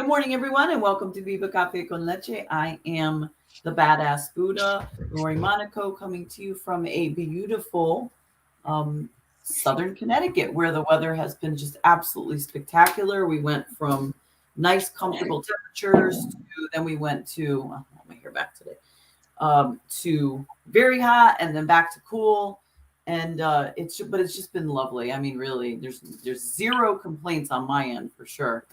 Good morning, everyone, and welcome to Viva Cafe con Leche. I am the badass Buddha, Lori Monaco, coming to you from a beautiful southern Connecticut, where the weather has been just absolutely spectacular. We went from nice, comfortable temperatures then we went to, I want my hair back today, to very hot and then back to cool. And it's just been lovely. I mean, really, there's zero complaints on my end for sure.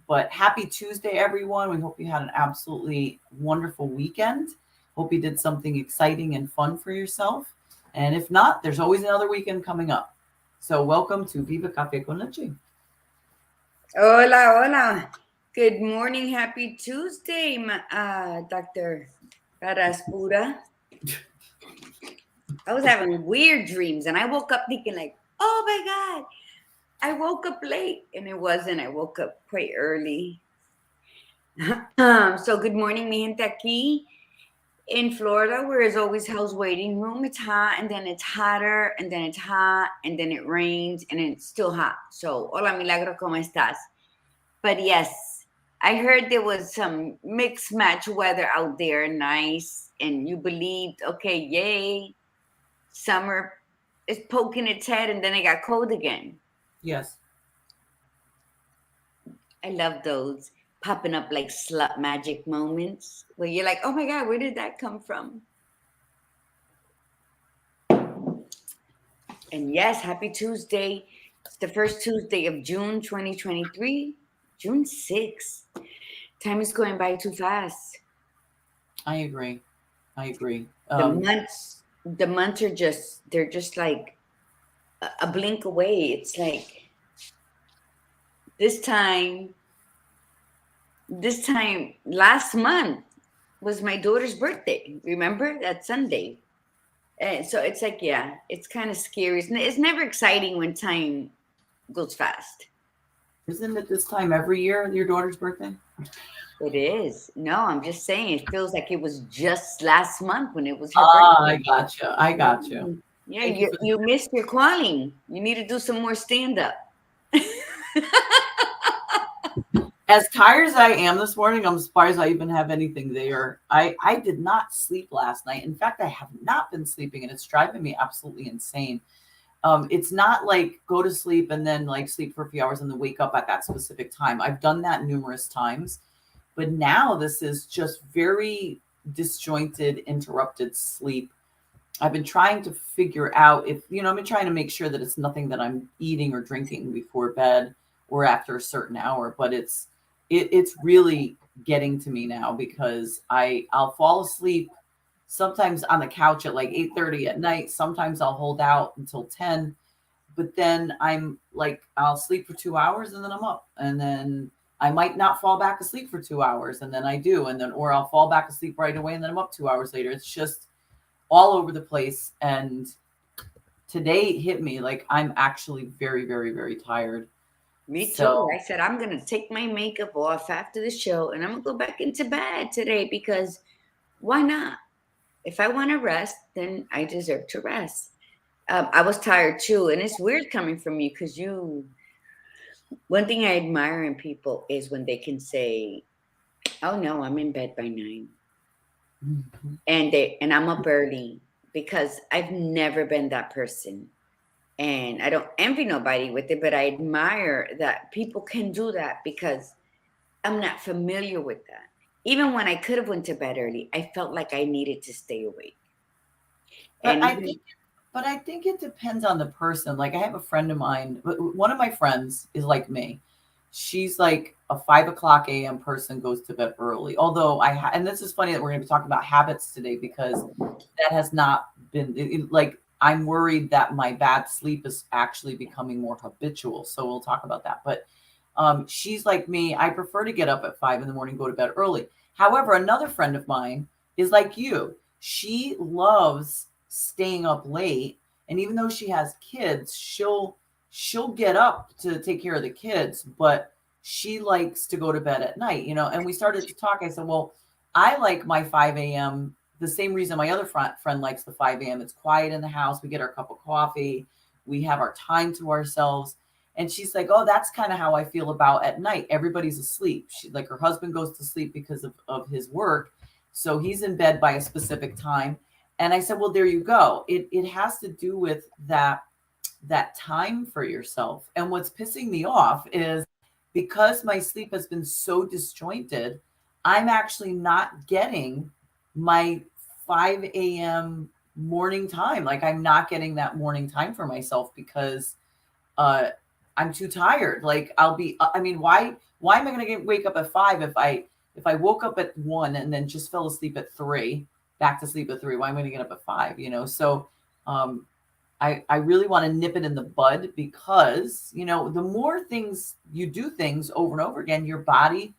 But happy Tuesday, everyone. We hope you had an absolutely wonderful weekend. Hope you did something exciting and fun for yourself. And if not, there's always another weekend coming up. So welcome to Viva Cafe con Leche. Hola, hola. Good morning. Happy Tuesday, Dr. Raraspura. I was having weird dreams and I woke up thinking like, oh my God, I woke up late, and it wasn't. I woke up quite early. So good morning, mi gente aquí in Florida, where it's always hell's waiting room. It's hot, and then it's hotter, and then it's hot, and then it rains, and it's still hot. So, hola, Milagro, ¿cómo estás? But yes, I heard there was some mixed match weather out there, nice, and you believed, okay, yay, summer is poking its head, and then it got cold again. Yes. I love those popping up like slut magic moments where you're like, oh my God, where did that come from? And yes, happy Tuesday. It's the first Tuesday of June 2023, June 6th. Time is going by too fast. I agree. The months are they're just like a blink away. It's like this time last month was my daughter's birthday. Remember that Sunday? And so it's like, yeah, it's kind of scary. It's never exciting when time goes fast. Isn't it this time every year, your daughter's birthday? It is. No, I'm just saying it feels like it was just last month when it was her birthday. I got you. Yeah, you missed your calling. You need to do some more stand-up. As tired as I am this morning, I'm surprised I even have anything there. I did not sleep last night. In fact, I have not been sleeping, and it's driving me absolutely insane. It's not like go to sleep and then like sleep for a few hours and then wake up at that specific time. I've done that numerous times, but now this is just very disjointed, interrupted sleep. I've been trying to figure out if, I've been trying to make sure that it's nothing that I'm eating or drinking before bed or after a certain hour, but it's really getting to me now because I'll fall asleep sometimes on the couch at like 8:30 at night. Sometimes I'll hold out until 10, but then I'm like, I'll sleep for 2 hours and then I'm up, and then I might not fall back asleep for 2 hours and then I do, and then, or I'll fall back asleep right away and then I'm up 2 hours later. It's just all over the place. And today it hit me like I'm actually very, very, very tired. Me too. I said, I'm going to take my makeup off after the show and I'm going to go back into bed today because why not? If I want to rest, then I deserve to rest. I was tired too. And it's weird coming from you because one thing I admire in people is when they can say, oh no, I'm in bed by 9. Mm-hmm. And I'm up early because I've never been that person. And I don't envy nobody with it, but I admire that people can do that because I'm not familiar with that. Even when I could have went to bed early, I felt like I needed to stay awake. But I think it depends on the person. Like I have a friend of mine, one of my friends is like me. She's like a 5:00 a.m. person, goes to bed early. Although and this is funny that we're going to be talking about habits today because that has not been like, I'm worried that my bad sleep is actually becoming more habitual. So we'll talk about that. But she's like me. I prefer to get up at 5 a.m, go to bed early. However, another friend of mine is like you. She loves staying up late. And even though she has kids, she'll get up to take care of the kids, but she likes to go to bed at night, and we started to talk. I said, well, I like my 5 a.m. the same reason my other friend likes the 5 a.m. It's quiet in the house. We get our cup of coffee. We have our time to ourselves. And she's like, oh, that's kind of how I feel about at night. Everybody's asleep. She, like, her husband goes to sleep because of his work. So he's in bed by a specific time. And I said, well, there you go. It has to do with that time for yourself. And what's pissing me off is because my sleep has been so disjointed, I'm actually not getting my 5 a.m. morning time. Like, I'm not getting that morning time for myself because I'm too tired. Like, I'll be, I mean, why am I going to wake up at 5 if I woke up at 1 and then just fell asleep at 3, back to sleep at 3? Why am I going to get up at 5? You know, so I really want to nip it in the bud because, you know, the more things you do things over and over again, your body,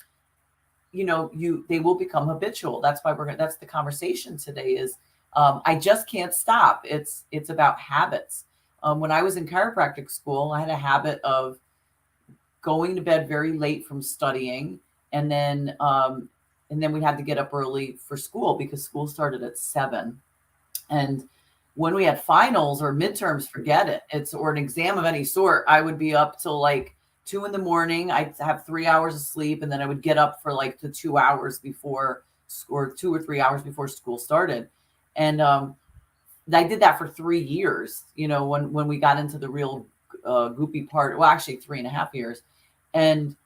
you know, they will become habitual. That's why that's the conversation today is, I just can't stop. It's about habits. When I was in chiropractic school, I had a habit of going to bed very late from studying. And then we had to get up early for school because school started at 7. And when we had finals or midterms, forget it. Or an exam of any sort, I would be up till like 2 a.m. I'd have 3 hours of sleep. And then I would get up for like the 2 hours before, or 2 or 3 hours before school started. And I did that for 3 years, you know, when we got into the real goopy part, well, actually 3.5 years. And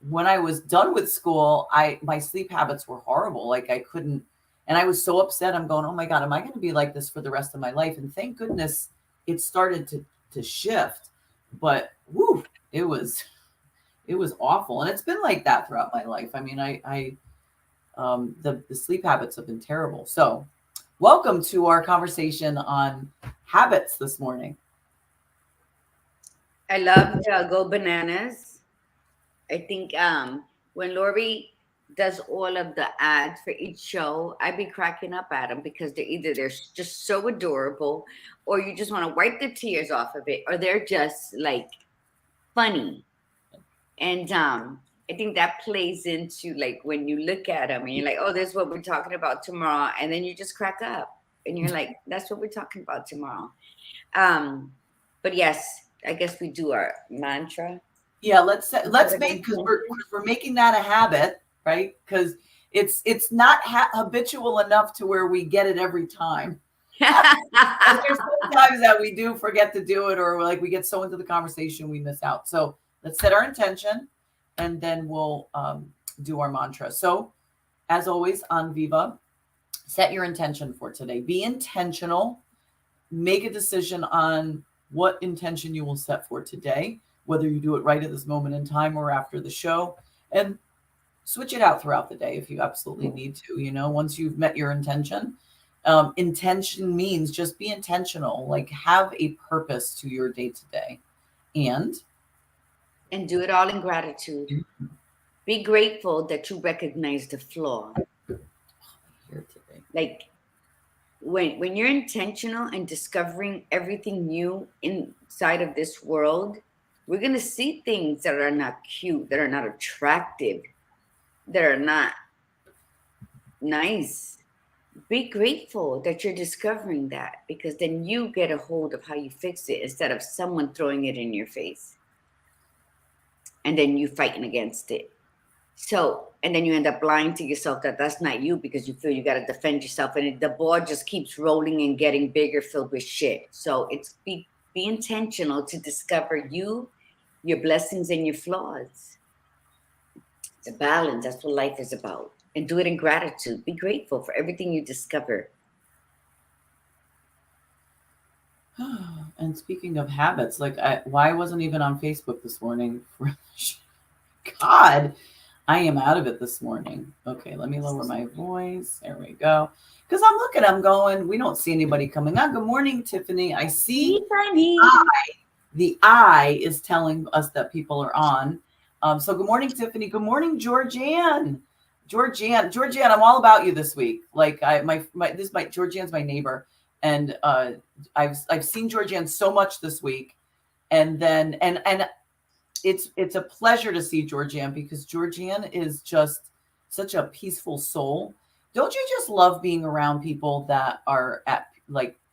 when I was done with school, my sleep habits were horrible. Like, I couldn't, and I was so upset. I'm going, oh my God, am I going to be like this for the rest of my life? And thank goodness it started to shift, but woo, it was awful. And it's been like that throughout my life. I mean, the sleep habits have been terrible. So welcome to our conversation on habits this morning. I love Go Bananas. I think when Lori does all of the ads for each show, I'd be cracking up at them because they're just so adorable, or you just want to wipe the tears off of it, or they're just like funny. And I think that plays into like when you look at them and you're like, oh, this is what we're talking about tomorrow. And then you just crack up and you're like, that's what we're talking about tomorrow. But yes, I guess we do our mantra. Yeah, let's make, because we're making that a habit, right? Because it's not habitual enough to where we get it every time. There's sometimes that we do forget to do it, or like we get so into the conversation we miss out. So let's set our intention, and then we'll do our mantra. So, as always on Viva, set your intention for today. Be intentional. Make a decision on what intention you will set for today, whether you do it right at this moment in time or after the show, and switch it out throughout the day if you absolutely need to. You know, once you've met your intention, intention means just be intentional, like have a purpose to your day to day, and do it all in gratitude. Be grateful that you recognize the flaw. Like when you're intentional and discovering everything new inside of this world, we're going to see things that are not cute, that are not attractive, that are not nice. Be grateful that you're discovering that, because then you get a hold of how you fix it instead of someone throwing it in your face and then you fighting against it. So, and then you end up lying to yourself that that's not you because you feel you got to defend yourself, and the ball just keeps rolling and getting bigger, filled with shit. So it's be intentional to discover you, your blessings and your flaws. It's a balance. That's what life is about. And do it in gratitude. Be grateful for everything you discover. And speaking of habits, like why I wasn't even on Facebook this morning? God, I am out of it this morning. Okay, let me lower my voice. There we go. Because I'm looking, I'm going, we don't see anybody coming on. Good morning, Tiffany. I see the eye is telling us that people are on. So good morning, Tiffany. Good morning, Georgianne. Georgianne, I'm all about you this week. Like Georgianne's my neighbor. And I've seen Georgianne so much this week. And then and it's a pleasure to see Georgianne, because Georgianne is just such a peaceful soul. Don't you just love being around people that are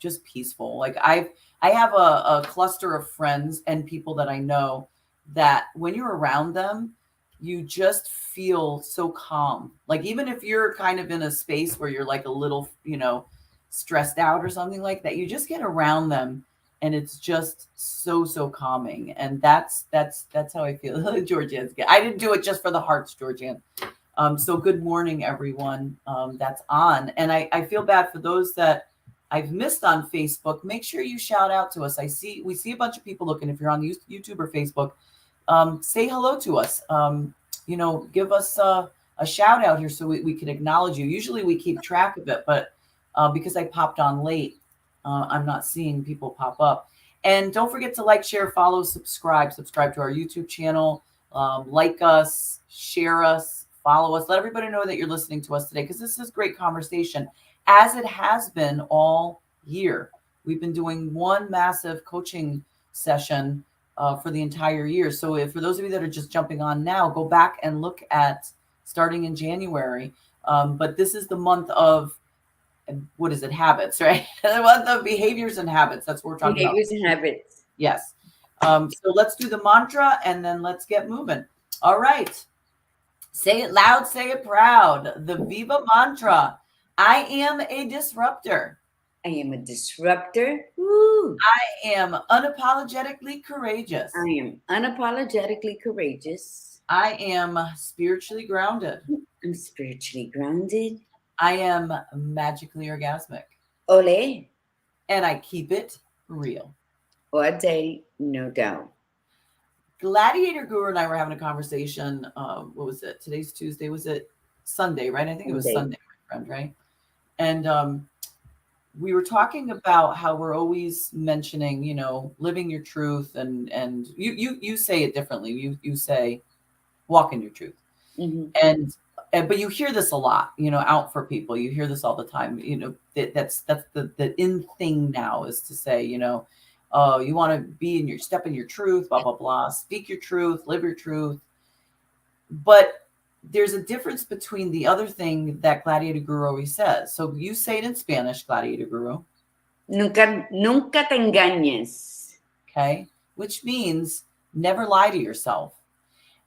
just peaceful. Like I have a cluster of friends and people that I know that when you're around them, you just feel so calm. Like even if you're kind of in a space where you're like a little, stressed out or something like that, you just get around them and it's just so calming. And that's how I feel. Georgianne, I didn't do it just for the hearts, Georgianne. So good morning, everyone that's on. And I feel bad for those that I've missed on Facebook. Make sure you shout out to us. We see a bunch of people looking. If you're on YouTube or Facebook, say hello to us. Give us a shout out here so we can acknowledge you. Usually we keep track of it, but because I popped on late, I'm not seeing people pop up. And don't forget to like, share, follow, subscribe to our YouTube channel, like us, share us, follow us. Let everybody know that you're listening to us today, because this is great conversation, as it has been all year. We've been doing one massive coaching session for the entire year. So for those of you that are just jumping on now, go back and look at starting in January. But this is the month of, what is it? Habits, right? The month of behaviors and habits. That's what we're talking about. Behaviors and habits. Yes. So let's do the mantra and then let's get moving. All right. Say it loud, say it proud. The Viva mantra. I am a disruptor. I am a disruptor. Woo. I am unapologetically courageous. I am unapologetically courageous. I am spiritually grounded. I'm spiritually grounded. I am magically orgasmic. Ole. And I keep it real. All day, no doubt. Gladiator Guru and I were having a conversation. What was it? Today's Tuesday. Was it Sunday, right? I think it was Sunday, my friend, right? And we were talking about how we're always mentioning, living your truth, and you say it differently. You say walk in your truth. Mm-hmm. But you hear this a lot, out for people. You hear this all the time. That's the in thing now, is to say, you want to be step in your truth, blah, blah, blah, speak your truth, live your truth. But there's a difference between the other thing that Gladiator Guru always says. So you say it in Spanish, Gladiator Guru. Nunca te engañes. Okay. Which means never lie to yourself.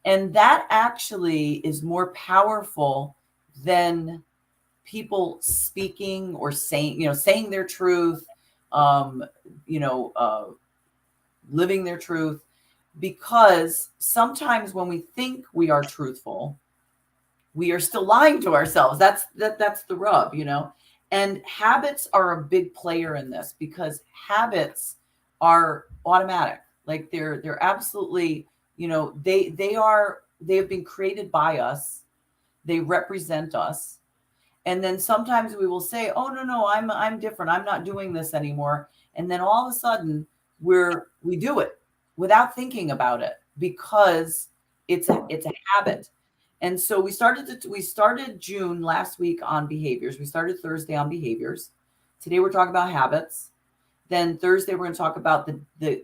And that actually is more powerful than people speaking or saying their truth, living their truth, because sometimes when we think we are truthful, we are still lying to ourselves. That's the rub, and habits are a big player in this, because habits are automatic. Like they're absolutely, they have been created by us. They represent us. And then sometimes we will say, oh, no, I'm different. I'm not doing this anymore. And then all of a sudden we do it without thinking about it, because it's a habit. And so we started June last week on behaviors. We started Thursday on behaviors. Today we're talking about habits. Then Thursday we're going to talk about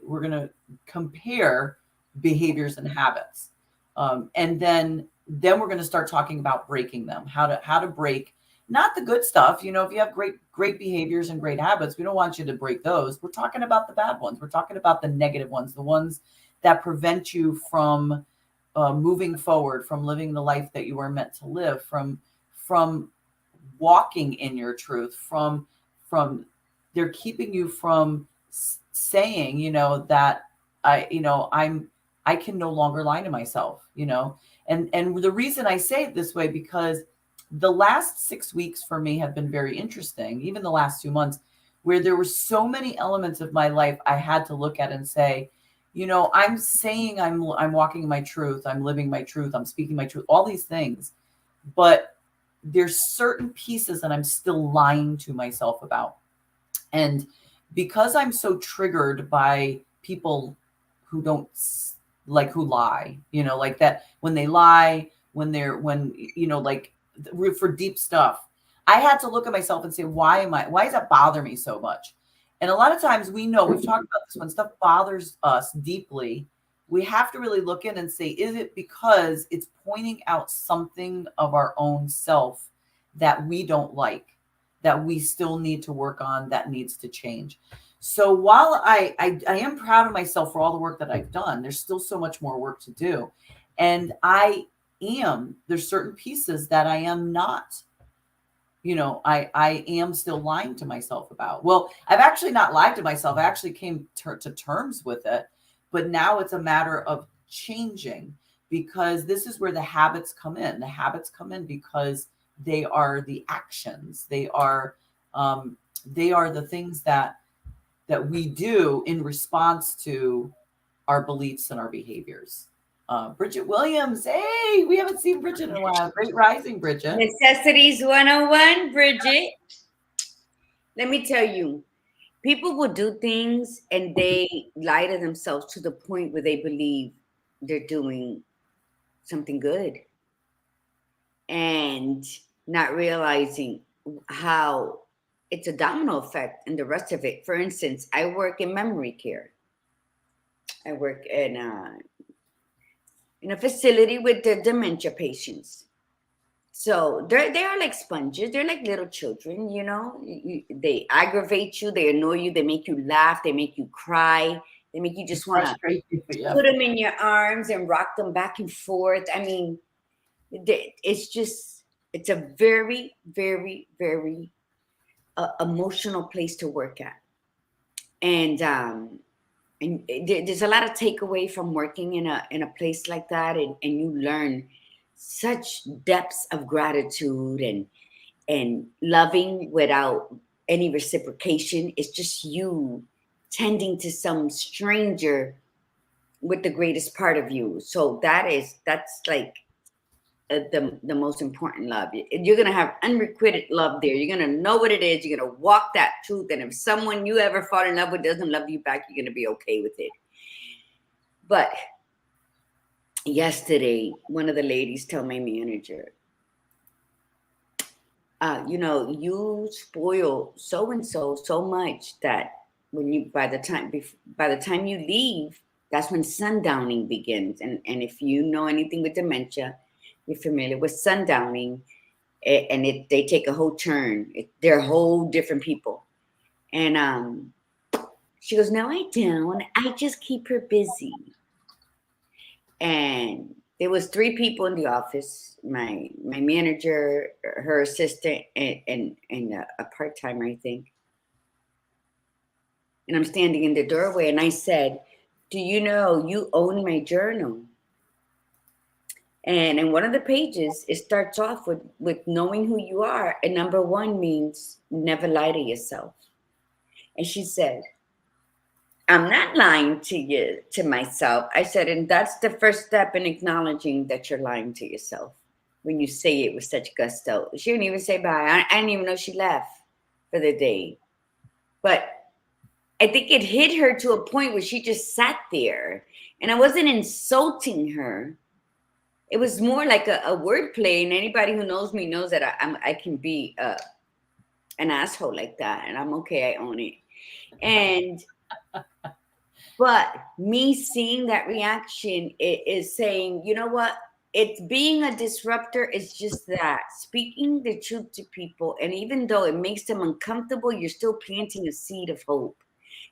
we're going to compare behaviors and habits. And then we're going to start talking about breaking them, how to break, not the good stuff. If you have great behaviors and great habits, we don't want you to break those. We're talking about the bad ones. We're talking about the negative ones, the ones that prevent you from moving forward, from living the life that you are meant to live, from walking in your truth, from they're keeping you from saying, that I can no longer lie to myself, and the reason I say it this way, because the last 6 weeks for me have been very interesting, even the last 2 months, where there were so many elements of my life I had to look at and say, I'm saying I'm walking in my truth, I'm living my truth, I'm speaking my truth, all these things, but there's certain pieces that I'm still lying to myself about. And because I'm so triggered by people who who lie, like that, when they lie, for deep stuff, I had to look at myself and say, why does that bother me so much? And a lot of times we've talked about this, when stuff bothers us deeply, we have to really look in and say, is it because it's pointing out something of our own self that we don't like, that we still need to work on, that needs to change. So while I am proud of myself for all the work that I've done, there's still so much more work to do. And there's certain pieces that I am not, I am still lying to myself about. Well, I've actually not lied to myself. I actually came to terms with it, but now it's a matter of changing, because this is where the habits come in. The habits come in because they are the actions. They are the things that we do in response to our beliefs and our behaviors. Bridget Williams, hey, we haven't seen Bridget in a while. Great rising, Bridget. Necessities 101, Bridget. Let me tell you, people will do things and they lie to themselves to the point where they believe they're doing something good and not realizing how it's a domino effect and the rest of it. For instance, I work in memory care. I work in a facility with the dementia patients. So they are like sponges. They're like little children, they aggravate you, they annoy you, they make you laugh, they make you cry, they make you just want to put them in your arms and rock them back and forth. I mean, it's a very, very, very emotional place to work at. And there's a lot of takeaway from working in a place like that, and you learn such depths of gratitude and loving without any reciprocation. It's just you tending to some stranger with the greatest part of you. So that's like the most important love. You're gonna have unrequited love there. You're gonna know what it is. You're gonna walk that truth. And if someone you ever fall in love with doesn't love you back, you're gonna be okay with it. But yesterday, one of the ladies told my manager, you spoil so and so so much that by the time you leave, that's when sundowning begins. And if you know anything with dementia, you're familiar with sundowning, and they take a whole turn. They're whole different people. And she goes, "No, I don't. I just keep her busy." And there was 3 people in the office: my manager, her assistant, and a part-timer, I think. And I'm standing in the doorway, and I said, "Do you know you own my journal?" And in one of the pages, it starts off with knowing who you are. And number 1 means never lie to yourself. And she said, "I'm not lying to myself." I said, "And that's the first step in acknowledging that you're lying to yourself when you say it with such gusto." She didn't even say bye. I didn't even know she left for the day. But I think it hit her to a point where she just sat there. And I wasn't insulting her. It was more like a wordplay. And anybody who knows me knows that I can be an asshole like that. And I'm okay. I own it. But me seeing that reaction is saying, you know what? It's being a disruptor is just that. Speaking the truth to people. And even though it makes them uncomfortable, you're still planting a seed of hope.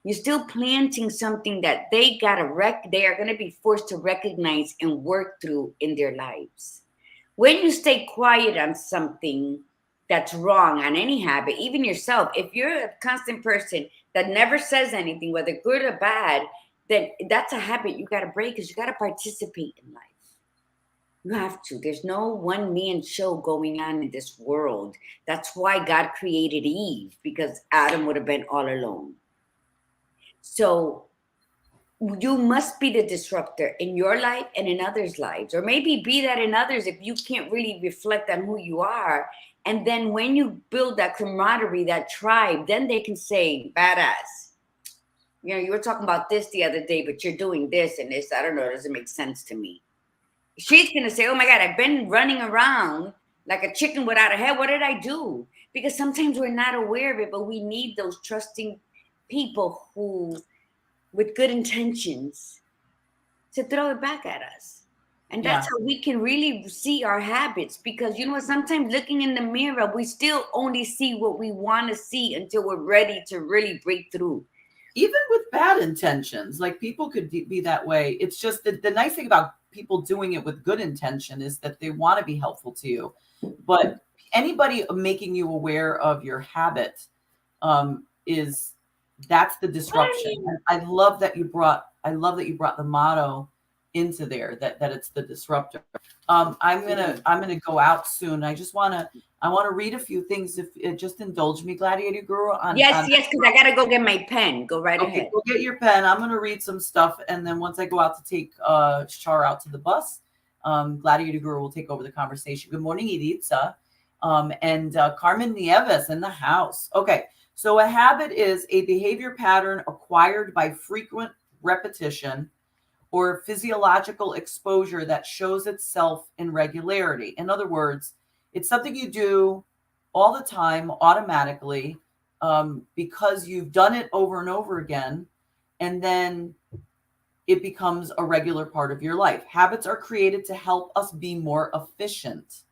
You're still planting something that they are going to be forced to recognize and work through in their lives. When you stay quiet on something that's wrong, on any habit, even yourself, if you're a constant person that never says anything, whether good or bad, then that's a habit you got to break, because you got to participate in life. You have to. There's no one-man show going on in this world. That's why God created Eve, because Adam would have been all alone. So you must be the disruptor in your life and in others' lives, or maybe be that in others if you can't really reflect on who you are. And then when you build that camaraderie, that tribe, then they can say, "Badass. You were talking about this the other day, but you're doing this and this. I don't know. It doesn't make sense to me." She's going to say, "Oh my God, I've been running around like a chicken without a head. What did I do?" Because sometimes we're not aware of it, but we need those trusting people who, with good intentions, to throw it back at us. And Yeah. that's how we can really see our habits, because you know what, sometimes looking in the mirror, we still only see what we want to see until we're ready to really break through. Even with bad intentions, like people could be that way. It's just that the nice thing about people doing it with good intention is that they want to be helpful to you. But anybody making you aware of your habit is that's the disruption. And I love that you brought the motto into there, that it's the disruptor. I'm gonna go out soon. I want to read a few things. If it just indulge me, Gladiator Guru. Yes, because I gotta go get my pen. Go right Okay, ahead. go get your pen. I'm gonna read some stuff, and then once I go out to take Char out to the bus, Gladiator Guru will take over the conversation. Good morning, Iritza, and Carmen Nieves in the house. Okay, so a habit is a behavior pattern acquired by frequent repetition or physiological exposure that shows itself in regularity. In other words, it's something you do all the time automatically, because you've done it over and over again, and then it becomes a regular part of your life. Habits are created to help us be more efficient.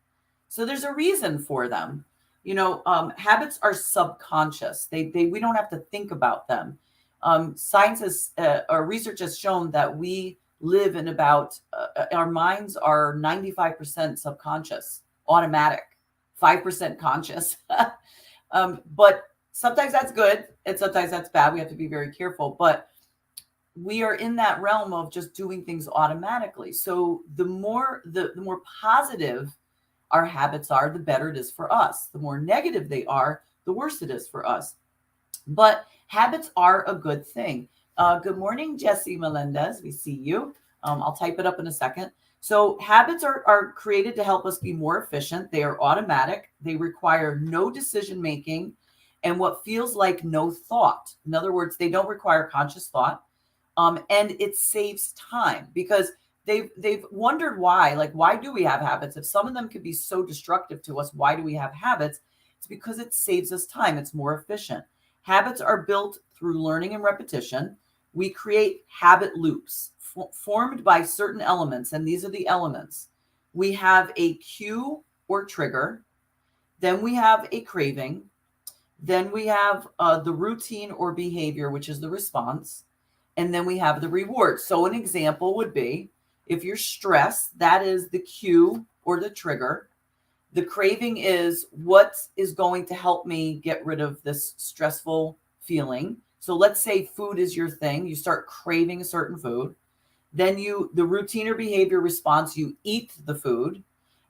So there's a reason for them. Habits are subconscious. We don't have to think about them. Science has, or research has shown that we live in about, our minds are 95% subconscious, automatic, 5% conscious. But sometimes that's good and sometimes that's bad. We have to be very careful. But we are in that realm of just doing things automatically. So the more positive our habits are, the better it is for us. The more negative they are, the worse it is for us. But habits are a good thing. Good morning, Jesse Melendez. We see you. I'll type it up in a second. So habits are created to help us be more efficient. They are automatic. They require no decision making and what feels like no thought. In other words, they don't require conscious thought. And it saves time, because they've wondered why, like, why do we have habits? If some of them could be so destructive to us, why do we have habits? It's because it saves us time. It's more efficient. Habits are built through learning and repetition. We create habit loops formed by certain elements, and these are the elements. We have a cue or trigger, then we have a craving, then we have the routine or behavior, which is the response, and then we have the reward. So an example would be, if you're stressed, that is the cue or the trigger. The craving is what is going to help me get rid of this stressful feeling. So let's say food is your thing. You start craving a certain food. Then the routine or behavior response, you eat the food.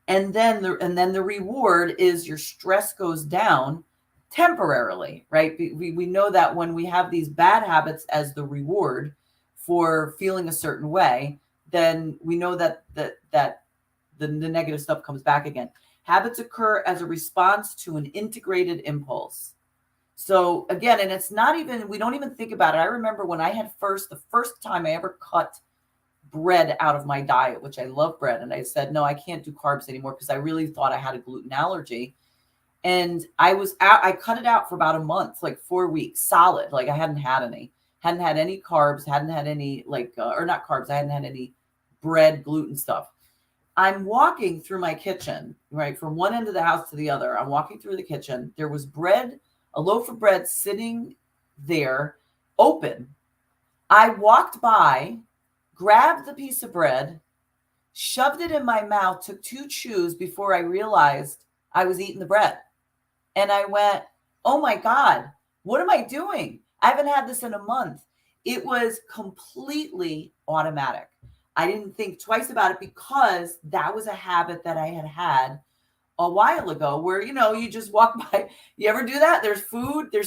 And then the reward is your stress goes down temporarily, right? We know that when we have these bad habits as the reward for feeling a certain way, then we know that the negative stuff comes back again. Habits occur as a response to an integrated impulse. So again, and it's not even, we don't even think about it. I remember when I had the first time I ever cut bread out of my diet, which I love bread. And I said, no, I can't do carbs anymore, because I really thought I had a gluten allergy. And I cut it out for about a month, like 4 weeks solid. Like I hadn't had any carbs, hadn't had any or not carbs. I hadn't had any bread, gluten stuff. I'm walking through my kitchen, right? From one end of the house to the other. I'm walking through the kitchen. There was bread, a loaf of bread sitting there open. I walked by, grabbed the piece of bread, shoved it in my mouth, took 2 chews before I realized I was eating the bread. And I went, oh my God, what am I doing? I haven't had this in a month. It was completely automatic. I didn't think twice about it, because that was a habit that I had a while ago, where, you just walk by. You ever do that? There's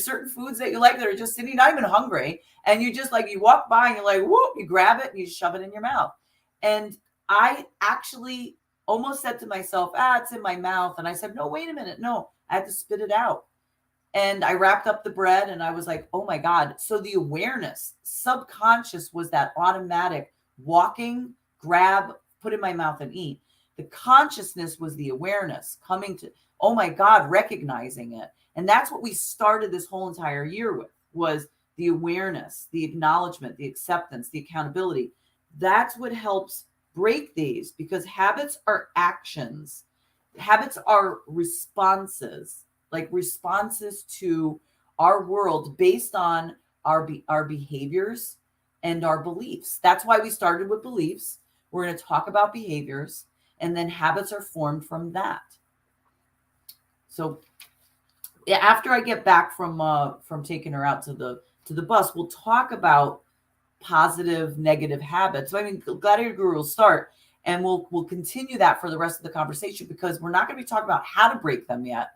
certain foods that you like that are just sitting, not even hungry. And you just you walk by and you're like, whoop, you grab it and you shove it in your mouth. And I actually almost said to myself, it's in my mouth. And I said, no, wait a minute. No, I had to spit it out. And I wrapped up the bread and I was like, oh my God. So the awareness, subconscious, was that automatic walking, grab, put in my mouth and eat. The consciousness was the awareness coming to, oh my God, recognizing it. And that's what we started this whole entire year with, was the awareness, the acknowledgement, the acceptance, the accountability. That's what helps break these, because habits are actions. Habits are responses, like responses to our world based on our behaviors and our beliefs. That's why we started with beliefs. We're going to talk about behaviors, and then habits are formed from that. So after I get back from taking her out to the bus, we'll talk about positive, negative habits. So I mean, Gladiator Guru will start, and we'll continue that for the rest of the conversation, because we're not going to be talking about how to break them yet,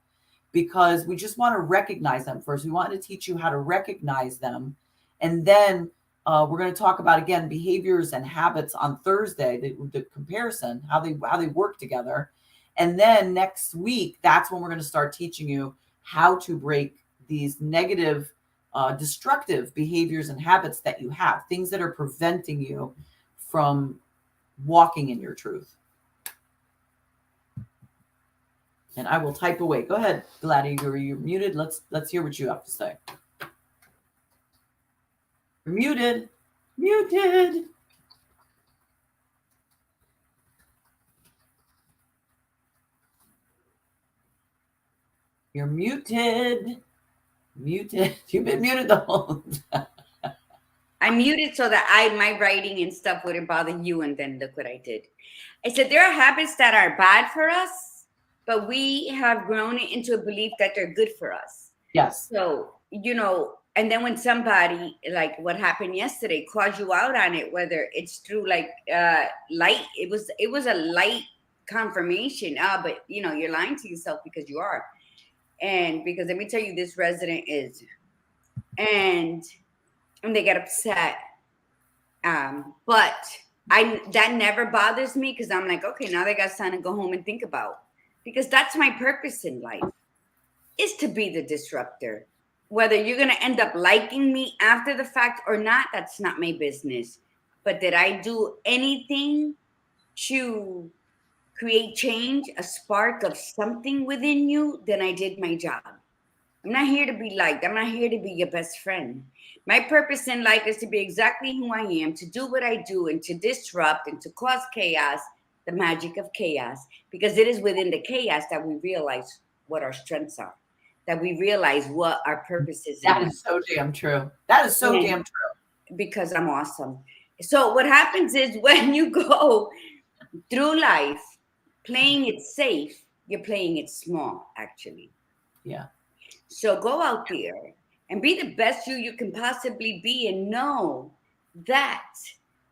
because we just want to recognize them first. We want to teach you how to recognize them, and then we're going to talk about, again, behaviors and habits on Thursday, the comparison, how they work together. And then next week, that's when we're going to start teaching you how to break these negative, destructive behaviors and habits that you have, things that are preventing you from walking in your truth. And I will type away. Go ahead, Gladiator. You're muted. Let's hear what you have to say. You're muted. Muted. You're muted. Muted. You've been muted the whole time. I muted so that my writing and stuff wouldn't bother you, and then look what I did. I said there are habits that are bad for us, but we have grown it into a belief that they're good for us. Yes. So, and then when somebody, like what happened yesterday, calls you out on it, whether it's through like light, it was a light confirmation. But you're lying to yourself, because you are. And because let me tell you, this resident is, and they get upset. But that never bothers me, because I'm like, okay, now they got something to go home and think about, because that's my purpose in life, is to be the disruptor. Whether you're going to end up liking me after the fact or not, that's not my business. But did I do anything to create change, a spark of something within you? Then I did my job. I'm not here to be liked. I'm not here to be your best friend. My purpose in life is to be exactly who I am, to do what I do, and to disrupt and to cause chaos, the magic of chaos, because it is within the chaos that we realize what our strengths are, that we realize what our purpose is. That is so damn true. That is so damn true. Because I'm awesome. So what happens is, when you go through life playing it safe, you're playing it small, actually. Yeah. So go out there and be the best you can possibly be, and know that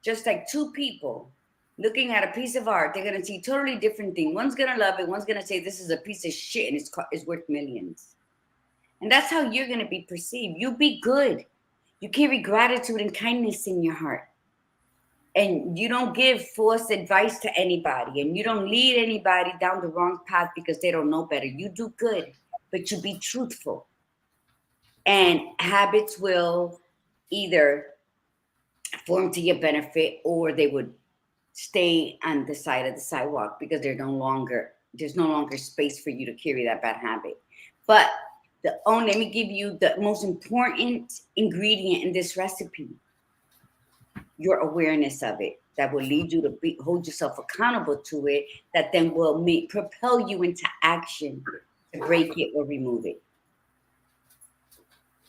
just like two people looking at a piece of art, they're going to see totally different things. One's going to love it. One's going to say this is a piece of shit and it's worth millions. And that's how you're going to be perceived. You be good. You carry gratitude and kindness in your heart. And you don't give false advice to anybody. And you don't lead anybody down the wrong path because they don't know better. You do good, but you be truthful. And habits will either form to your benefit, or they would stay on the side of the sidewalk, because there's no longer space for you to carry that bad habit. But let me give you the most important ingredient in this recipe: your awareness of it, that will lead you to hold yourself accountable to it, that then will propel you into action to break it or remove it.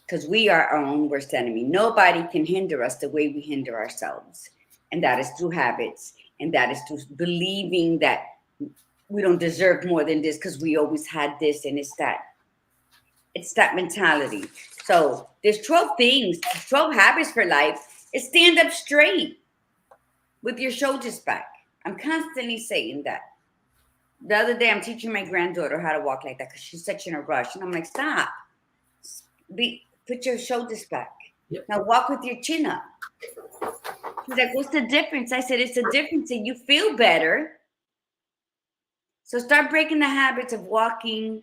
Because we are our own worst enemy. Nobody can hinder us the way we hinder ourselves. And that is through habits. And that is through believing that we don't deserve more than this because we always had this. And it's that mentality. So there's 12 things, 12 habits for life. Is stand up straight with your shoulders back. I'm constantly saying that. The other day, I'm teaching my granddaughter how to walk like that because she's such in a rush. And I'm like, stop. Put your shoulders back. Yep. Now walk with your chin up. She's like, what's the difference? I said, it's the difference that you feel better. So start breaking the habits of walking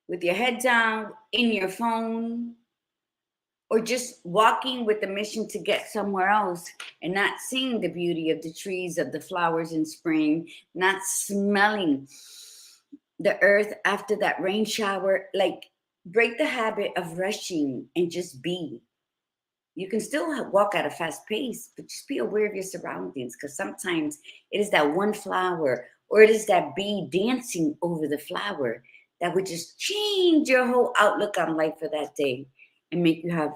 with your head down, in your phone, or just walking with the mission to get somewhere else and not seeing the beauty of the trees, of the flowers in spring, not smelling the earth after that rain shower. Like, break the habit of rushing and just be. You can still walk at a fast pace, but just be aware of your surroundings, because sometimes it is that one flower or it is that bee dancing over the flower that would just change your whole outlook on life for that day and make you have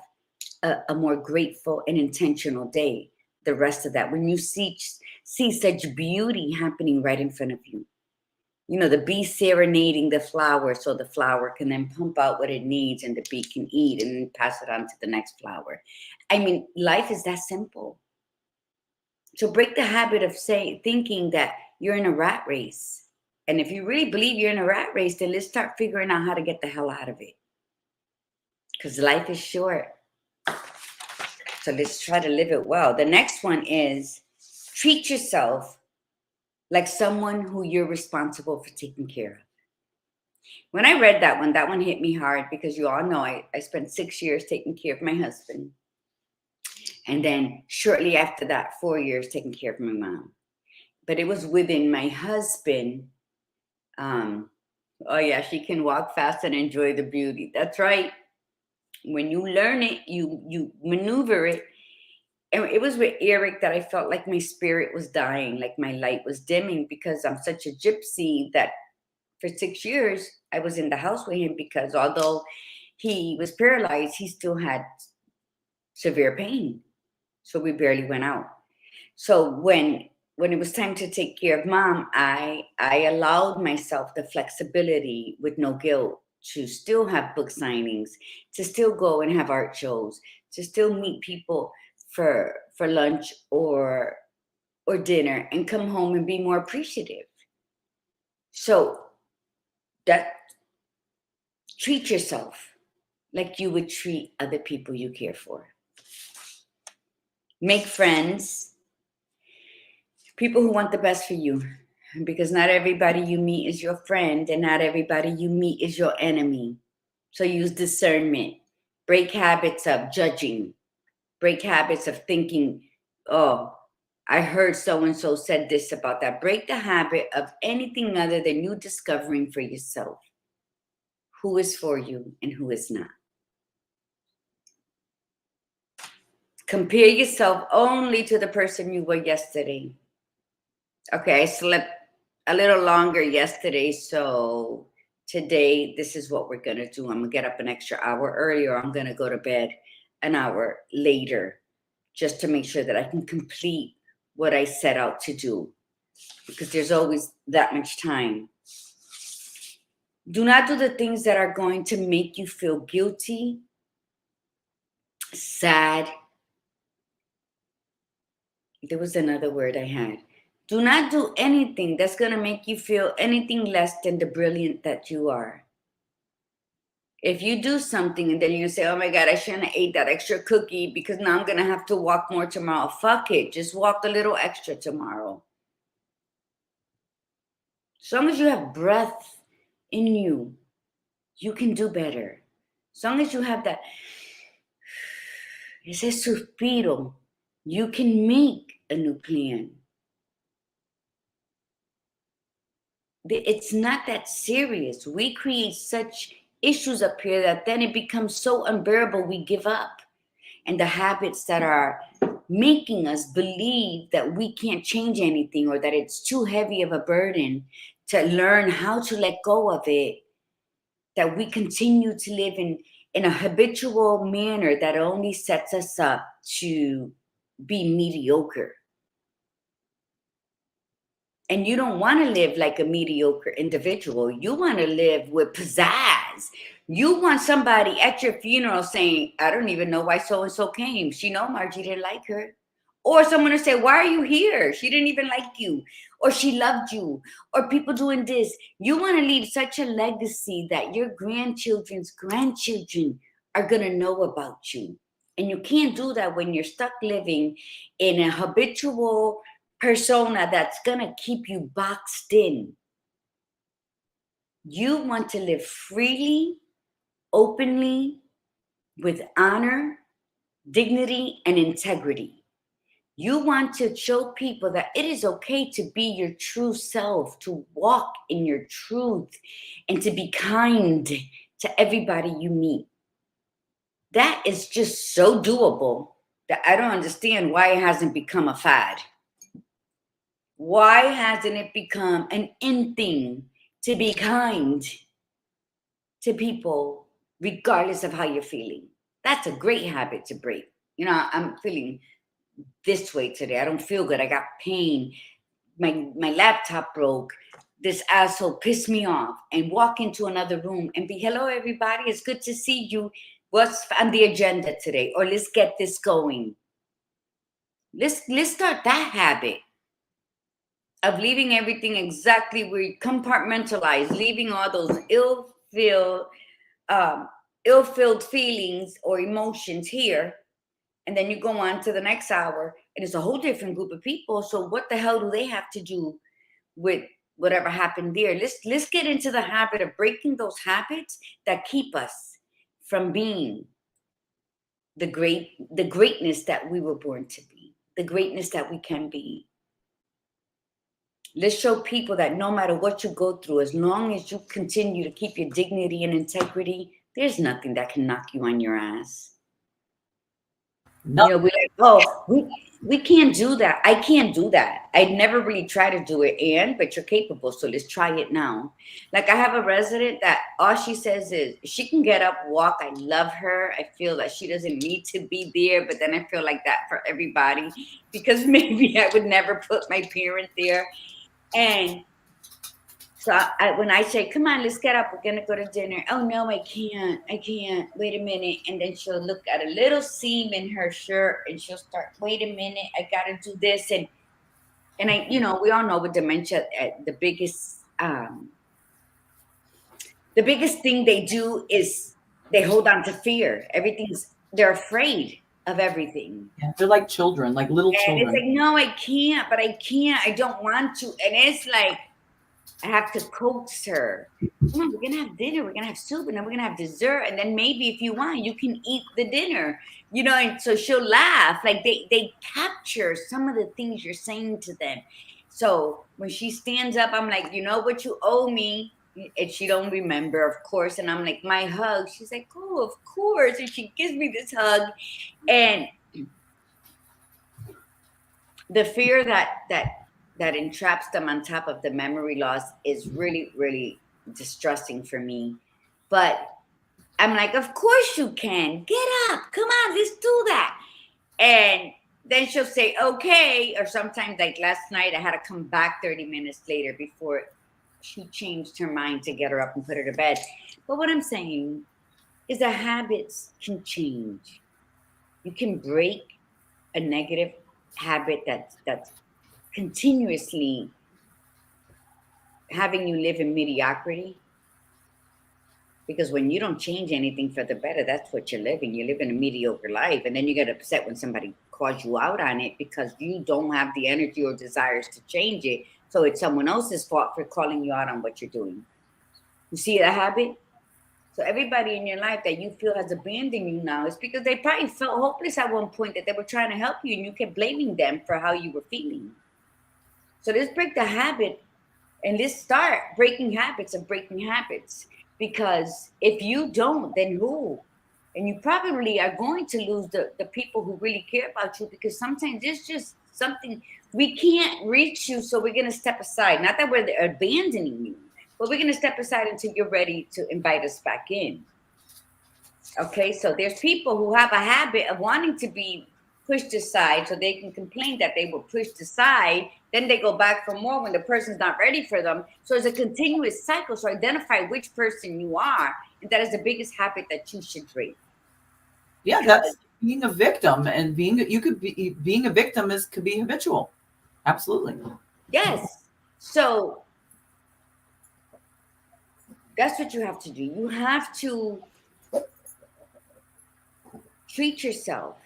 a more grateful and intentional day the rest of that, when you see such beauty happening right in front of you. You know, the bee serenading the flower so the flower can then pump out what it needs and the bee can eat and then pass it on to the next flower. I mean, life is that simple. So break the habit of thinking that you're in a rat race. And if you really believe you're in a rat race, then let's start figuring out how to get the hell out of it. Because life is short. So let's try to live it well. The next one is treat yourself like someone who you're responsible for taking care of. When I read that one hit me hard, because you all know I spent 6 years taking care of my husband. And then shortly after that, 4 years taking care of my mom. But it was within my husband. Oh yeah, she can walk fast and enjoy the beauty. That's right. When you learn it, you maneuver it. And it was with Eric that I felt like my spirit was dying, like my light was dimming, because I'm such a gypsy that for 6 years I was in the house with him, because although he was paralyzed, he still had severe pain. So we barely went out. So when it was time to take care of mom, I allowed myself the flexibility with no guilt to still have book signings, to still go and have art shows, to still meet people for lunch or dinner and come home and be more appreciative. So that treat yourself like you would treat other people you care for. Make friends, people who want the best for you, because not everybody you meet is your friend and not everybody you meet is your enemy. So use discernment. Break habits of judging. Break habits of thinking, oh, I heard so-and-so said this about that. Break the habit of anything other than you discovering for yourself who is for you and who is not. Compare yourself only to the person you were yesterday. Okay, I slept a little longer yesterday, so today this is what we're going to do. I'm going to get up an extra hour earlier. I'm going to go to bed an hour later, just to make sure that I can complete what I set out to do, because there's always that much time. Do not do the things that are going to make you feel guilty, sad. There was another word I had. Do not do anything that's going to make you feel anything less than the brilliant that you are. If you do something and then you say, oh my God, I shouldn't have ate that extra cookie because now I'm going to have to walk more tomorrow. Fuck it. Just walk a little extra tomorrow. As long as you have breath in you, you can do better. As long as you have that, ese suspiro, you can make a new plan. It's not that serious. We create such issues up here that then it becomes so unbearable we give up. And the habits that are making us believe that we can't change anything or that it's too heavy of a burden to learn how to let go of it, that we continue to live in a habitual manner that only sets us up to be mediocre. And you don't want to live like a mediocre individual. You want to live with pizzazz. You want somebody at your funeral saying, I don't even know why so-and-so came. She know Margie didn't like her. Or someone to say, why are you here? She didn't even like you. Or she loved you. Or people doing this. You want to leave such a legacy that your grandchildren's grandchildren are going to know about you. And you can't do that when you're stuck living in a habitual persona that's gonna keep you boxed in. You want to live freely, openly, with honor, dignity, and integrity. You want to show people that it is okay to be your true self, to walk in your truth, and to be kind to everybody you meet. that is just so doable that I don't understand why it hasn't become a fad. Why hasn't it become an in thing to be kind to people regardless of how you're feeling? That's a great habit to break. You know, I'm feeling this way today. I don't feel good. I got pain. My laptop broke. This asshole pissed me off. And walk into another room and be, hello, everybody. It's good to see you. What's on the agenda today? Or let's get this going. Let's start that habit of leaving everything exactly where you compartmentalize, leaving all those ill-filled feelings or emotions here. And then you go on to the next hour and it's a whole different group of people. So what the hell do they have to do with whatever happened there? Let's get into the habit of breaking those habits that keep us from being the greatness that we were born to be, the greatness that we can be. Let's show people that no matter what you go through, as long as you continue to keep your dignity and integrity, there's nothing that can knock you on your ass. No. You know, we're like, oh, we can't do that. I can't do that. I'd never really tried to do it, but you're capable, so let's try it now. Like I have a resident that all she says is she can get up, walk. I love her. I feel that she doesn't need to be there, but then I feel like that for everybody because maybe I would never put my parent there. And so when I say, come on, let's get up, we're going to go to dinner. Oh, no, I can't. Wait a minute. And then she'll look at a little seam in her shirt and she'll start, wait a minute, I got to do this. And I, you know, we all know with dementia, the biggest thing they do is they hold on to fear. They're afraid of everything. Yeah, they're like children, like little children. It's like, no, I can't, but I can't. I don't want to. And it's like, I have to coax her. Come on, we're going to have dinner. We're going to have soup, and then we're going to have dessert. And then maybe if you want, you can eat the dinner. You know, and so she'll laugh. Like they capture some of the things you're saying to them. So when she stands up, I'm like, you know what you owe me? And she don't remember, of course. And I'm like, my hug. She's like, oh, of course. And she gives me this hug. And the fear that entraps them on top of the memory loss is really, really distressing for me. But I'm like, of course you can. Get up. Come on, let's do that. And then she'll say, okay. Or sometimes, like last night, I had to come back 30 minutes later before she changed her mind to get her up and put her to bed. But what I'm saying is that habits can change. You can break a negative habit that's continuously having you live in mediocrity, because when you don't change anything for the better, that's what you're living. You live in a mediocre life, and then you get upset when somebody calls you out on it because you don't have the energy or desires to change it. So it's someone else's fault for calling you out on what you're doing. You see the habit? So everybody in your life that you feel has abandoned you now is because they probably felt hopeless at one point, that they were trying to help you and you kept blaming them for how you were feeling. So let's break the habit and let's start breaking habits of breaking habits. Because if you don't, then who? And you probably are going to lose the people who really care about you, because sometimes it's just something we can't reach you. So we're going to step aside. Not that we're abandoning you, but we're going to step aside until you're ready to invite us back in. Okay, so there's people who have a habit of wanting to be pushed aside so they can complain that they were pushed aside. Then they go back for more when the person's not ready for them. So it's a continuous cycle. So identify which person you are. And that is the biggest habit that you should break. Yeah, that's being a victim, and being a victim could be habitual. Absolutely. Yes. So that's what you have to do. You have to treat yourself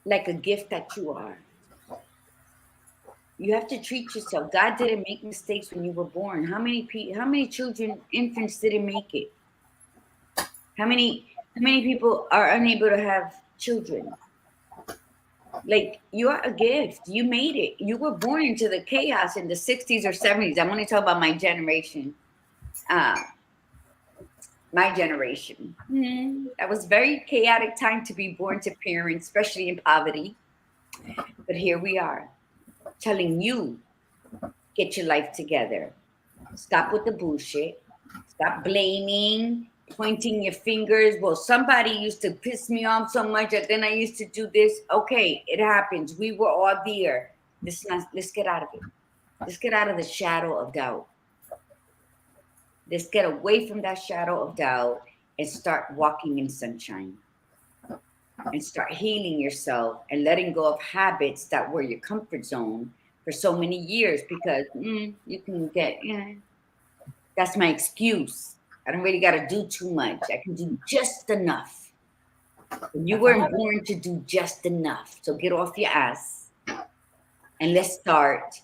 like a gift that you are. You have to treat yourself. God didn't make mistakes when you were born. How many children, infants didn't make it? How many people are unable to have children? Like, you are a gift. You made it. You were born into the chaos in the 60s or 70s. I'm only talking about my generation. My generation. That was very chaotic time to be born to parents, especially in poverty. But here we are, telling you, get your life together. Stop with the bullshit. Stop blaming, pointing your fingers. Well, somebody used to piss me off so much that then I used to do this. Okay, it happens. We were all there. Let's get out of it. Let's get out of the shadow of doubt. Let's get away from that shadow of doubt and start walking in sunshine and start healing yourself and letting go of habits that were your comfort zone for so many years because you can get, that's my excuse. I don't really got to do too much. I can do just enough. You weren't born to do just enough. So get off your ass and let's start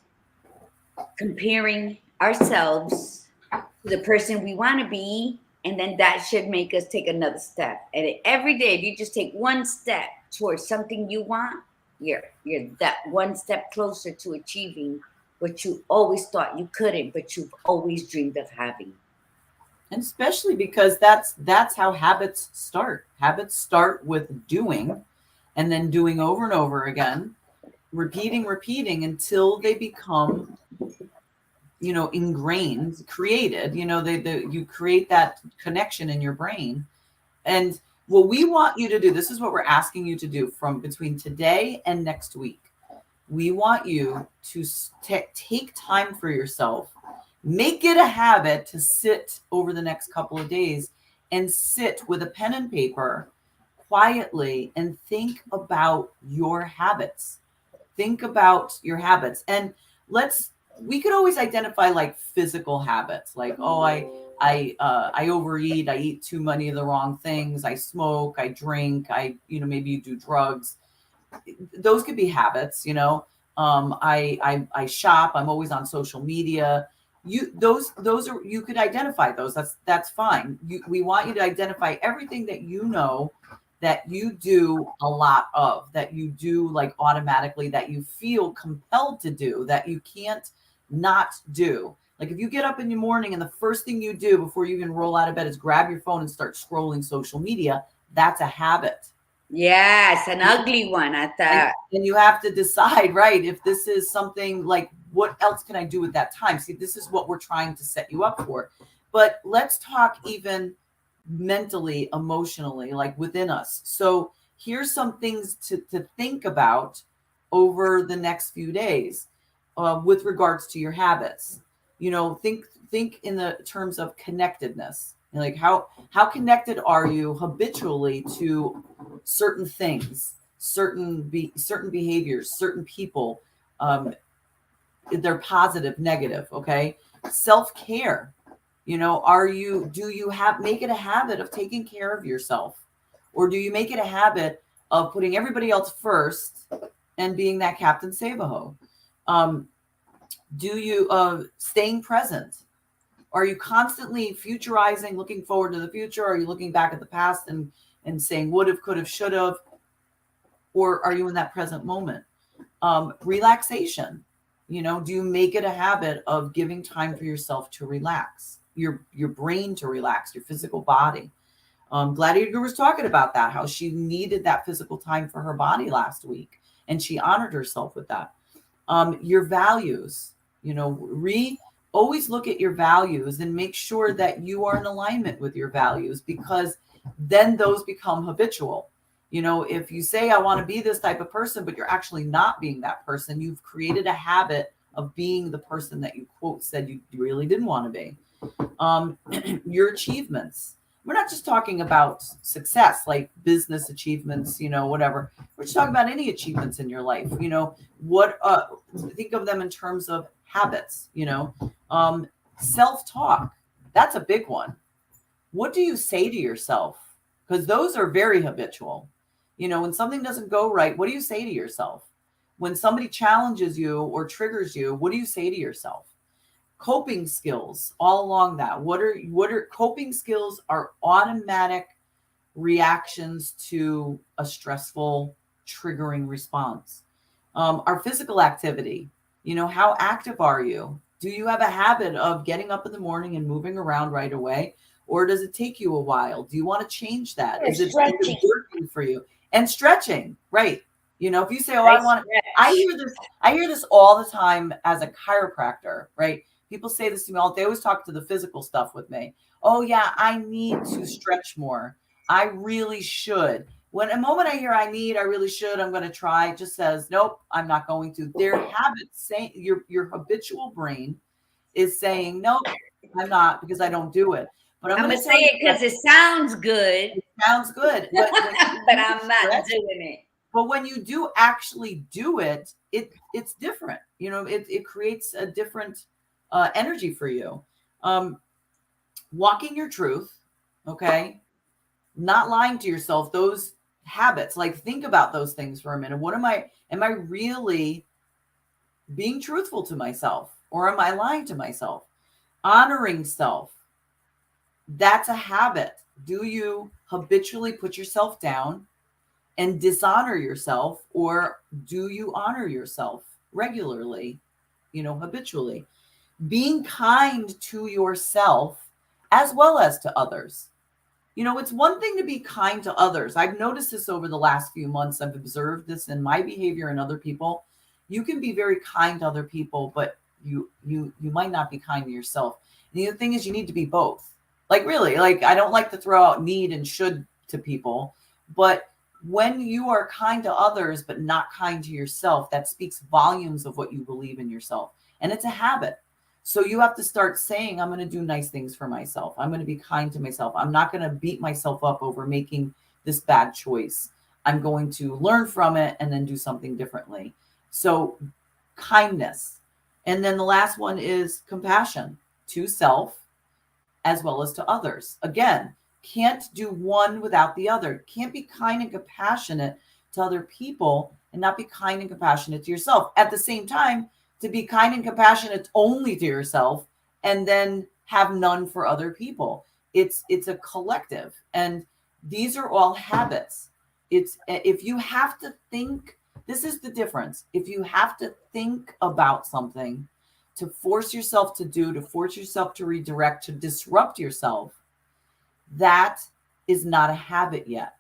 comparing ourselves to the person we want to be. And then that should make us take another step. And every day, if you just take one step towards something you want, you're that one step closer to achieving what you always thought you couldn't, but you've always dreamed of having. And especially because that's how habits start. Habits start with doing, and then doing over and over again, repeating until they become, ingrained, created. You create that connection in your brain. And what we want you to do, this is what we're asking you to do from between today and next week. We want you to take time for yourself. Make it a habit to sit over the next couple of days and sit with a pen and paper quietly and think about your habits. Think about your habits. And we could always identify like physical habits, like, oh, I overeat, I eat too many of the wrong things, I smoke, I drink, maybe you do drugs. Those could be habits, I shop, I'm always on social media. Those are, you could identify those. That's fine. We want you to identify everything that that you do a lot of, that you do like automatically, that you feel compelled to do, that you can't not do. Like if you get up in the morning and the first thing you do before you even roll out of bed is grab your phone and start scrolling social media, that's a habit. Yes, an ugly one at that. And you have to decide, right, if this is something like, what else can I do with that time? See, this is what we're trying to set you up for. But let's talk even mentally, emotionally, like within us. So here's some things to think about over the next few days with regards to your habits. Think in the terms of connectedness. Like how connected are you habitually to certain things, certain behaviors, certain people, they're positive, negative. Okay. Self-care. Do you make it a habit of taking care of yourself, or do you make it a habit of putting everybody else first and being that Captain Save-A-Ho? Do you staying present? Are you constantly futurizing, looking forward to the future? Are you looking back at the past and saying would have, could have, should have? Or are you in that present moment? Relaxation. Do you make it a habit of giving time for yourself to relax, your brain to relax, your physical body? Gladiator was talking about that, how she needed that physical time for her body last week, and she honored herself with that. Your values, always look at your values and make sure that you are in alignment with your values, because then those become habitual. If you say, I want to be this type of person, but you're actually not being that person, you've created a habit of being the person that you quote said you really didn't want to be. Your achievements. We're not just talking about success, like business achievements, whatever. We're just talking about any achievements in your life. Think of them in terms of habits, self-talk. That's a big one. What do you say to yourself? Because those are very habitual. When something doesn't go right, what do you say to yourself? When somebody challenges you or triggers you, what do you say to yourself? Coping skills, all along that. What are coping skills? Are automatic reactions to a stressful, triggering response. Our physical activity, how active are you? Do you have a habit of getting up in the morning and moving around right away? or does it take you a while? Do you want to change that? Or Is it stretching. working for you? And stretching, right? You know, if you say, "Oh, I I hear this all the time as a chiropractor, right? People say this to me all. They always talk to the physical stuff with me. Oh yeah, I need to stretch more. I really should. When a moment I hear I really should, I'm going to try, it just says, nope, I'm not going to. Their habits say your habitual brain is saying, nope, I'm not, because I don't do it. But I'm going to say tell you, it because it sounds good. it sounds good, but but I'm not doing it. But when you do actually do it, it's different. You know, it creates a different energy for you. Walking your truth, okay, not lying to yourself. Those habits, like, think about those things for a minute. Am I really being truthful to myself, or am I lying to myself? Honoring self, that's a habit. Do you habitually put yourself down and dishonor yourself, or do you honor yourself regularly, habitually? Being kind to yourself as well as to others. It's one thing to be kind to others. I've noticed this over the last few months. I've observed this in my behavior and other people. You can be very kind to other people, but you might not be kind to yourself. And the other thing is, you need to be both. Like, really, like, I don't like to throw out need and should to people, but when you are kind to others but not kind to yourself, that speaks volumes of what you believe in yourself. And it's a habit. So you have to start saying, I'm going to do nice things for myself. I'm going to be kind to myself. I'm not going to beat myself up over making this bad choice. I'm going to learn from it and then do something differently. So kindness. And then the last one is compassion to self as well as to others. Again, can't do one without the other. Can't be kind and compassionate to other people and not be kind and compassionate to yourself. At the same time, to be kind and compassionate only to yourself and then have none for other people. It's a collective. And these are all habits. If you have to think, this is the difference. If you have to think about something to force yourself to do, to force yourself to redirect, to disrupt yourself, that is not a habit yet.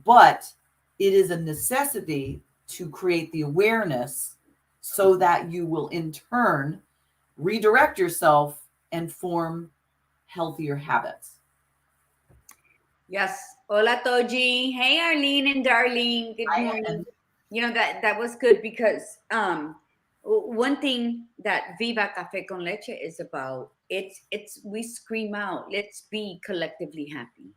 But it is a necessity to create the awareness so that you will in turn redirect yourself and form healthier habits. Yes. Hola, Toji. Hey, Arlene and Darlene. Good morning. That was good, because one thing that Viva Cafe con Leche is about, we scream out, let's be collectively happy.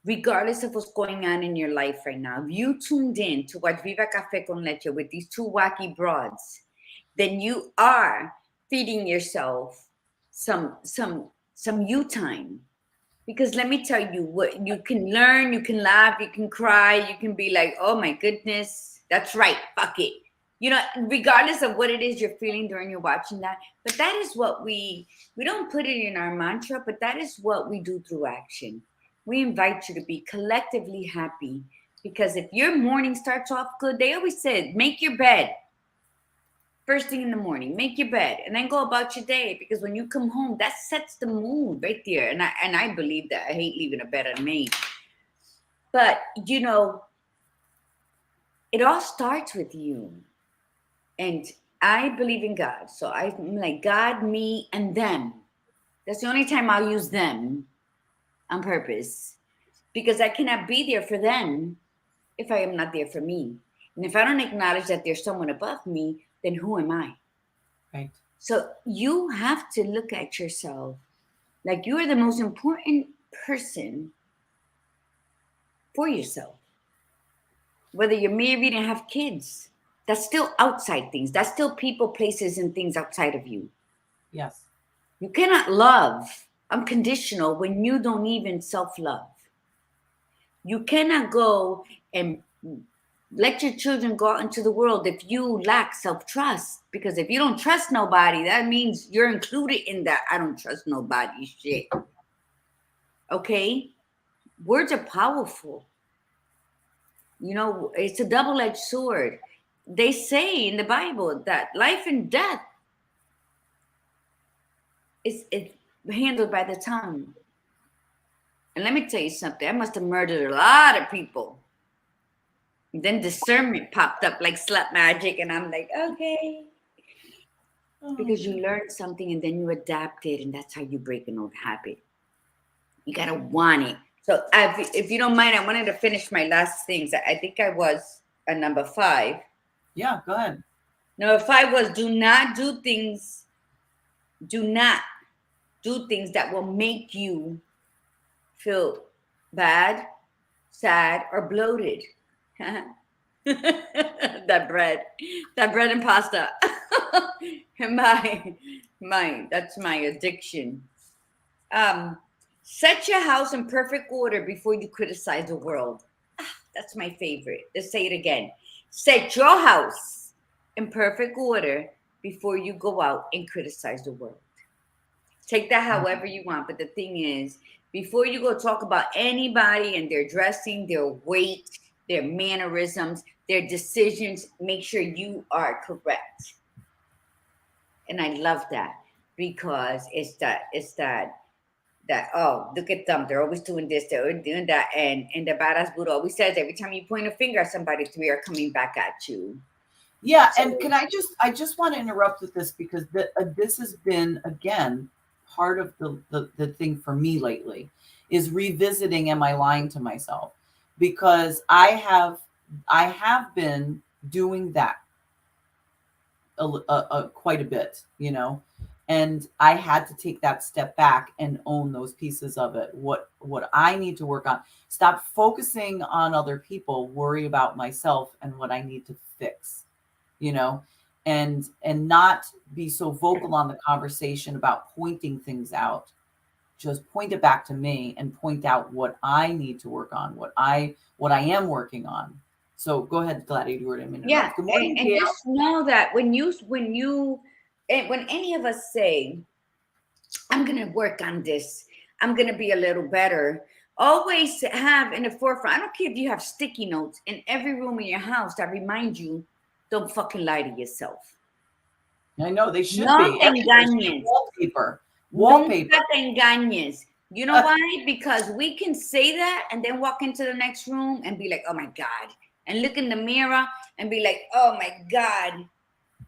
Regardless of what's going on in your life right now, if you tuned in to watch Viva Cafe con Leche with these two wacky broads, then you are feeding yourself some you time. Because let me tell you, what you can learn, you can laugh, you can cry, you can be like, oh my goodness, that's right, fuck it. Regardless of what it is you're feeling during you're watching that. But that is what we don't put it in our mantra, but that is what we do through action. We invite you to be collectively happy, because if your morning starts off good, they always said, make your bed. First thing in the morning, make your bed, and then go about your day. Because when you come home, that sets the mood right there. And I believe that. I hate leaving a bed unmade. But, it all starts with you. And I believe in God. So I'm like, God, me, and them. That's the only time I'll use them on purpose. Because I cannot be there for them if I am not there for me. And if I don't acknowledge that there's someone above me, then who am I? Right. So you have to look at yourself like you are the most important person for yourself. Whether you're married and have kids, that's still outside things. That's still people, places, and things outside of you. Yes. You cannot love unconditional when you don't even self-love. You cannot go and let your children go out into the world if you lack self-trust. Because if you don't trust nobody, that means you're included in that I don't trust nobody shit. Okay? Words are powerful. It's a double-edged sword. They say in the Bible that life and death is handled by the tongue. And let me tell you something. I must have murdered a lot of people. And then discernment popped up like slap magic. And I'm like, okay. Because you learned something and then you adapt it. And that's how you break an old habit. You got to want it. So if you don't mind, I wanted to finish my last things. I think I was a number 5. Yeah, go ahead. Number 5 was do not do things that will make you feel bad, sad, or bloated. that bread and pasta. That's my addiction. Set your house in perfect order before you criticize the world. That's my favorite. Let's say it again. Set your house in perfect order before you go out and criticize the world. Take that however you want. But the thing is, before you go talk about anybody and their dressing, their weight, their mannerisms, their decisions, make sure you are correct. And I love that because it's that, oh, look at them. They're always doing this, they're doing that. And the badass Buddha always says, every time you point a finger at somebody, 3 are coming back at you. Yeah. So, and I just want to interrupt with this because this has been, again, part of the thing for me lately is revisiting, am I lying to myself? Because I have been doing that quite a bit, and I had to take that step back and own those pieces of it. What I need to work on, stop focusing on other people, worry about myself and what I need to fix, and not be so vocal on the conversation about pointing things out. Just point it back to me and point out what I need to work on, what I am working on. So go ahead, Gladiator. Yeah, good morning, and just know that when any of us say, I'm going to work on this, I'm going to be a little better, always have in the forefront, I don't care if you have sticky notes in every room in your house that remind you, don't fucking lie to yourself. I know, they should no be. Te engañes. Wallpaper. Nunca te engañes. You know why? Because we can say that and then walk into the next room and be like, oh my God. And look in the mirror and be like, oh my God,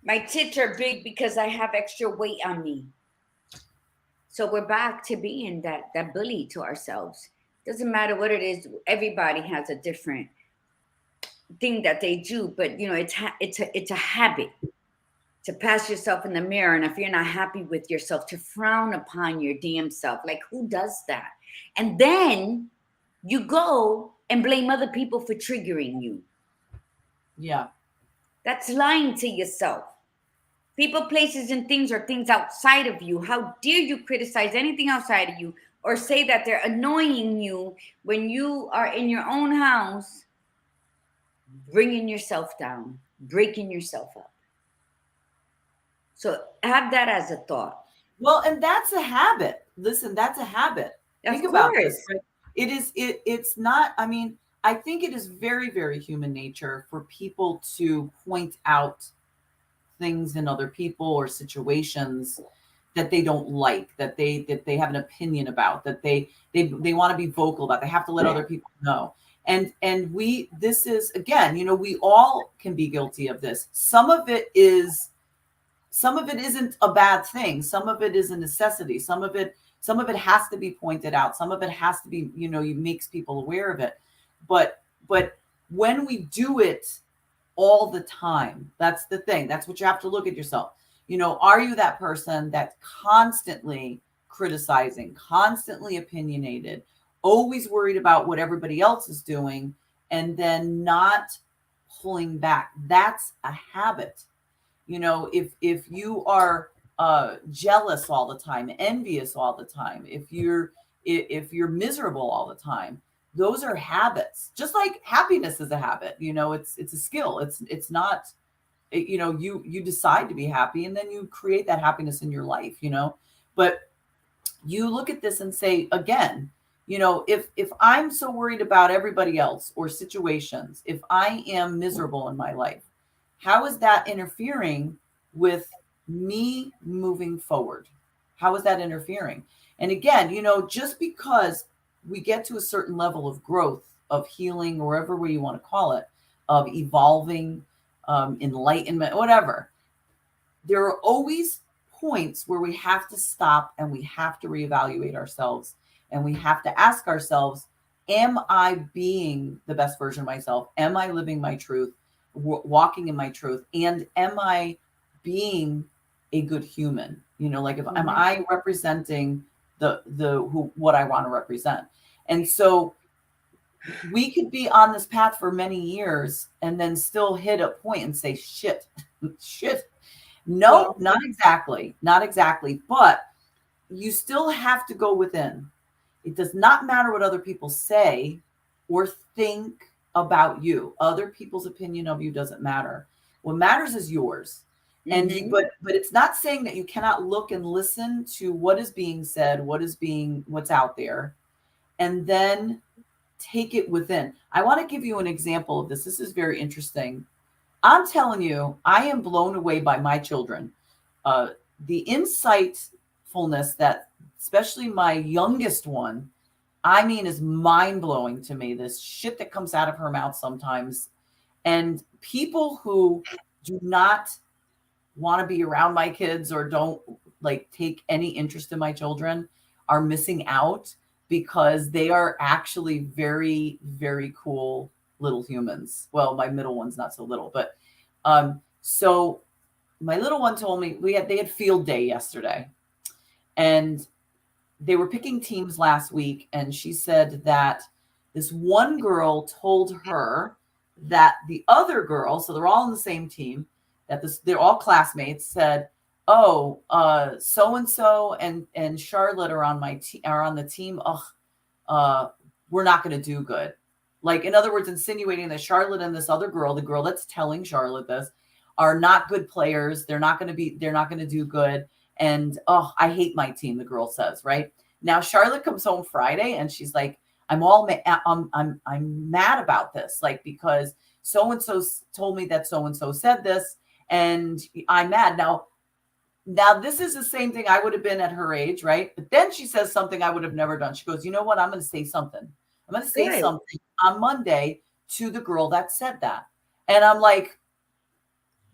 my tits are big because I have extra weight on me. So we're back to being that bully to ourselves. Doesn't matter what it is. Everybody has a different thing that they do, but it's a habit to pass yourself in the mirror. And if you're not happy with yourself, to frown upon your damn self. Like, who does that? And then you go and blame other people for triggering you. Yeah. That's lying to yourself. People, places, and things are things outside of you. How dare you criticize anything outside of you or say that they're annoying you when you are in your own house, bringing yourself down, breaking yourself up. So have that as a thought. Well, and that's a habit. Listen, that's a habit. Think about this. It's not, I mean, I think it is very, very human nature for people to point out things in other people or situations that they don't like, that they have an opinion about, that they want to be vocal about. They have to let other people know. And this is, again, we all can be guilty of this. Some of it isn't a bad thing. Some of it is a necessity. Some of it has to be pointed out. Some of it has to be, makes people aware of it. But when we do it all the time, that's the thing. That's what you have to look at yourself. Are you that person that's constantly criticizing, constantly opinionated, always worried about what everybody else is doing, and then not pulling back? That's a habit. If you are jealous all the time, envious all the time, if you're miserable all the time, those are habits. Just like happiness is a habit. It's a skill. It's not, you decide to be happy and then you create that happiness in your life, but you look at this and say, again, if I'm so worried about everybody else or situations, if I am miserable in my life, how is that interfering with me moving forward? How is that interfering? And again, just because we get to a certain level of growth, of healing, or whatever way you want to call it, of evolving, enlightenment, whatever, there are always points where we have to stop and we have to reevaluate ourselves, and we have to ask ourselves, am I being the best version of myself? Am I living my truth, walking in my truth? And am I being a good human? You know, like, if am I representing what I want to represent? And so we could be on this path for many years and then still hit a point and say, shit. No, not exactly. But you still have to go within. It does not matter what other people say or think about you. Other people's opinion of you doesn't matter. What matters is yours. And but it's not saying that you cannot look and listen to what is being said, what's out there, and then take it within. I want to give you an example of this. This is very interesting. I'm telling you, I am blown away by my children. The insightfulness that, especially my youngest one, I mean, is mind blowing to me. This shit that comes out of her mouth sometimes. And people who do not want to be around my kids or don't like take any interest in my children are missing out, because they are actually very, very cool little humans. Well, my middle one's not so little, but so my little one told me they had field day yesterday, and they were picking teams last week, and she said that this one girl told her that the other girl, so they're all on the same team, they're all classmates, said, oh, so and so and Charlotte are on the team. We're not going to do good. Like, in other words, insinuating that Charlotte and this other girl, the girl that's telling Charlotte this, are not good players. They're not going to do good. And I hate my team, the girl says, right? Now Charlotte comes home Friday and she's like, I'm mad about this, like, because so and so told me that so and so said this, and I'm mad. Now this is the same thing I would have been at her age, right? But then she says something I would have never done. She goes, you know what? I'm going to say something. I'm going to say something on Monday to the girl that said that. And I'm like,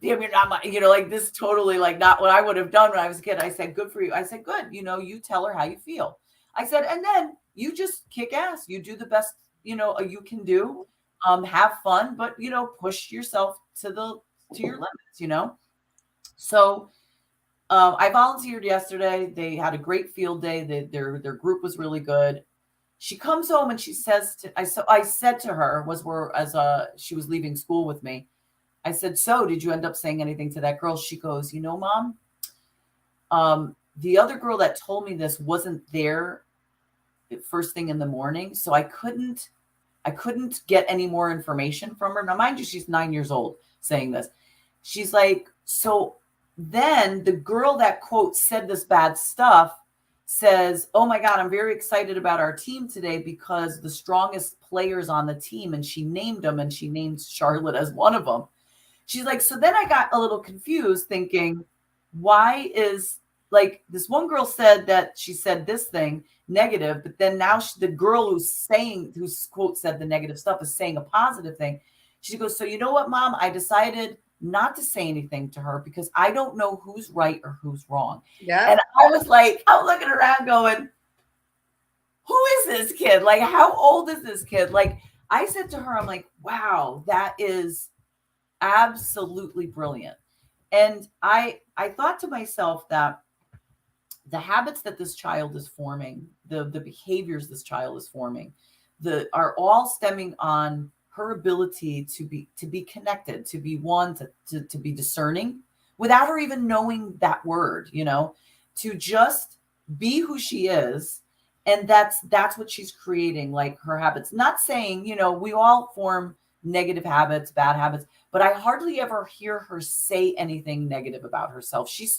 damn, you're not, like, this totally, like, not what I would have done when I was a kid. I said, good for you. I said, good. You tell her how you feel. I said, and then you just kick ass. You do the best, you can do. Have fun, but, push yourself to your limits, So I volunteered yesterday. They had a great field day. Their group was really good. She comes home and she says I said to her, she was leaving school with me, I said, so did you end up saying anything to that girl? She goes, Mom, the other girl that told me this wasn't there first thing in the morning, so I couldn't get any more information from her. Now, mind you, she's 9 years old saying this. She's like, so then the girl that, quote, said this bad stuff says, oh my God, I'm very excited about our team today because the strongest players on the team, and she named them, and she named Charlotte as one of them. She's like, so then I got a little confused thinking, why is, like, this one girl said that she said this thing negative, but then now the girl who's quote said the negative stuff is saying a positive thing. She goes, so you know what, Mom, I decided not to say anything to her because I don't know who's right or who's wrong. Yeah. And I was looking around going, who is this kid? Like, how old is this kid? Like, I said to her, I'm like, wow, that is absolutely brilliant. And I thought to myself that the habits that this child is forming, the behaviors this child is forming, are all stemming on her ability to be connected, to be one, to be discerning without her even knowing that word, to just be who she is. And that's what she's creating, like, her habits. Not saying, we all form negative habits, bad habits, but I hardly ever hear her say anything negative about herself. She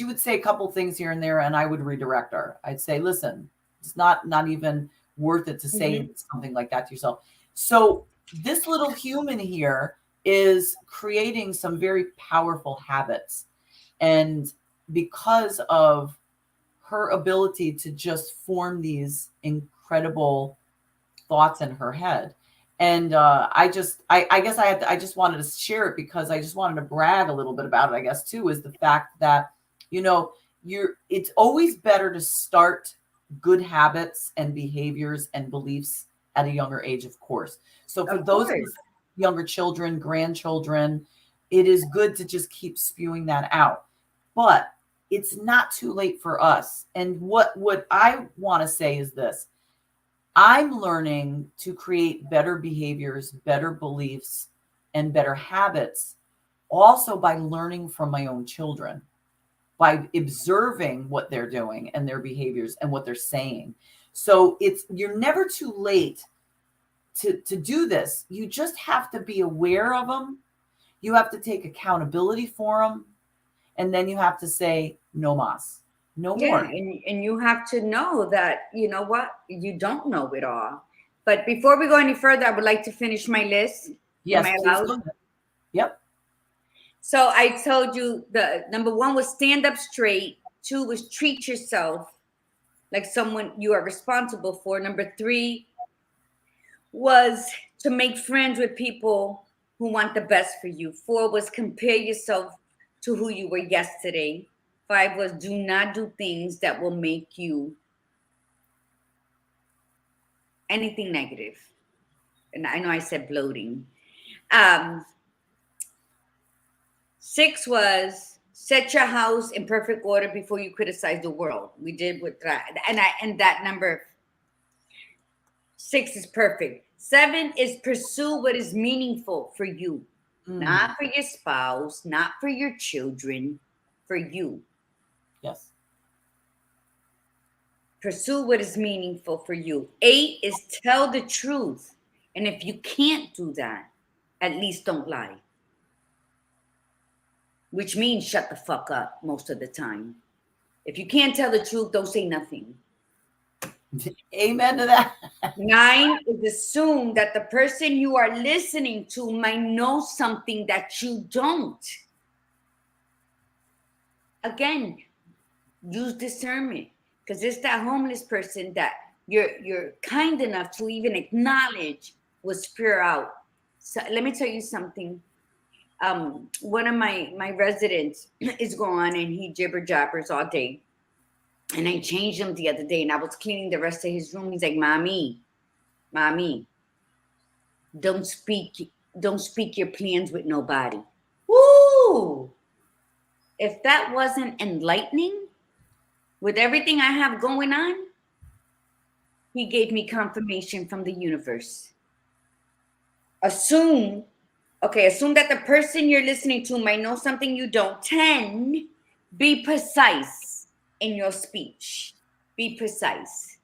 would say a couple things here and there, and I would redirect her. I'd say, listen, it's not even worth it to say something like that to yourself. So this little human here is creating some very powerful habits. And because of her ability to just form these incredible thoughts in her head. And I guess I just wanted to share it because I just wanted to brag a little bit about it, I guess, too, is the fact that, it's always better to start good habits and behaviors and beliefs at a younger age, of course. So for those younger children, grandchildren, it is good to just keep spewing that out. But it's not too late for us. And what I want to say is this. I'm learning to create better behaviors, better beliefs, and better habits also by learning from my own children, by observing what they're doing and their behaviors and what they're saying. So you're never too late to do this. You just have to be aware of them. You have to take accountability for them. And then you have to say, no mas. No more. And you have to know that, you know what, you don't know it all. But before we go any further, I would like to finish my list. Yes, please go ahead. Yep. So I told you the number 1 was stand up straight. 2 was treat yourself like someone you are responsible for. Number 3 was to make friends with people who want the best for you. 4 was compare yourself to who you were yesterday. 5 was do not do things that will make you anything negative. And I know I said bloating. 6 was set your house in perfect order before you criticize the world. We did with that. And that number 6 is perfect. 7 is pursue what is meaningful for you. Not for your spouse, not for your children, for you. Yes. Pursue what is meaningful for you. 8 is tell the truth. And if you can't do that, at least don't lie. Which means shut the fuck up most of the time. If you can't tell the truth, don't say nothing. Amen to that. 9 is assume that the person you are listening to might know something that you don't. Again, use discernment, because it's that homeless person that you're kind enough to even acknowledge will spear out. So let me tell you something. One of my residents is gone and he jibber jabbers all day. And I changed him the other day and I was cleaning the rest of his room. He's like, Mommy, don't speak your plans with nobody. Woo! If that wasn't enlightening with everything I have going on, he gave me confirmation from the universe. Assume that the person you're listening to might know something you don't. 10, be precise in your speech. Be precise.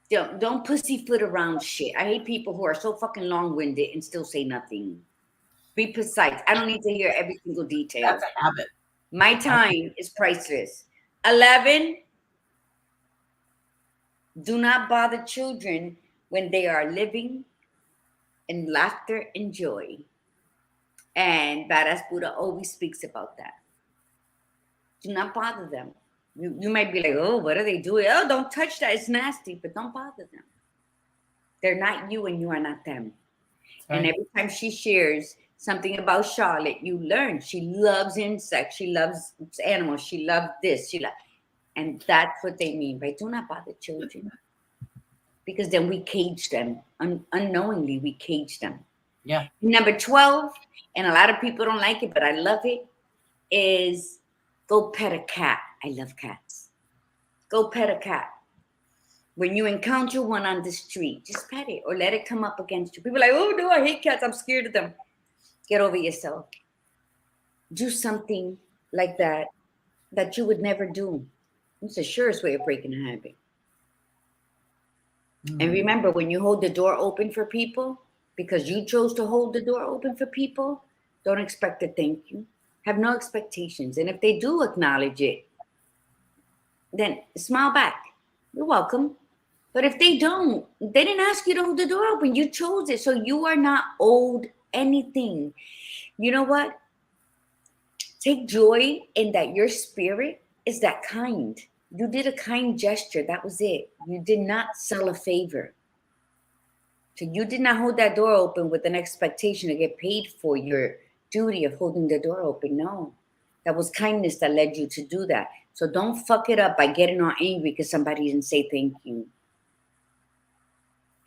Don't pussyfoot around shit. I hate people who are so fucking long-winded and still say nothing. Be precise. I don't need to hear every single detail. That's a habit. My time is priceless. 11, do not bother children when they are living in laughter and joy. And Badass Buddha always speaks about that. Do not bother them. You might be like, oh, what are they doing? Oh, don't touch that. It's nasty, but don't bother them. They're not you and you are not them. Right. And every time she shares something about Charlotte, you learn she loves insects. She loves animals. She loves this. And that's what they mean by do not bother children. Because then we cage them. Unknowingly, we cage them. Yeah. Number 12, and a lot of people don't like it, but I love it, is go pet a cat. I love cats. Go pet a cat. When you encounter one on the street, just pet it or let it come up against you. People are like, oh, no, I hate cats. I'm scared of them. Get over yourself. Do something like that you would never do. It's the surest way of breaking a habit. And remember, when you hold the door open for people, because you chose to hold the door open for people, don't expect a thank you. Have no expectations. And if they do acknowledge it, then smile back. You're welcome. But if they don't, they didn't ask you to hold the door open. You chose it. So you are not owed anything. You know what? Take joy in that your spirit is that kind. You did a kind gesture. That was it. You did not sell a favor. So you did not hold that door open with an expectation to get paid for your duty of holding the door open. No, that was kindness that led you to do that. So don't fuck it up by getting all angry because somebody didn't say thank you.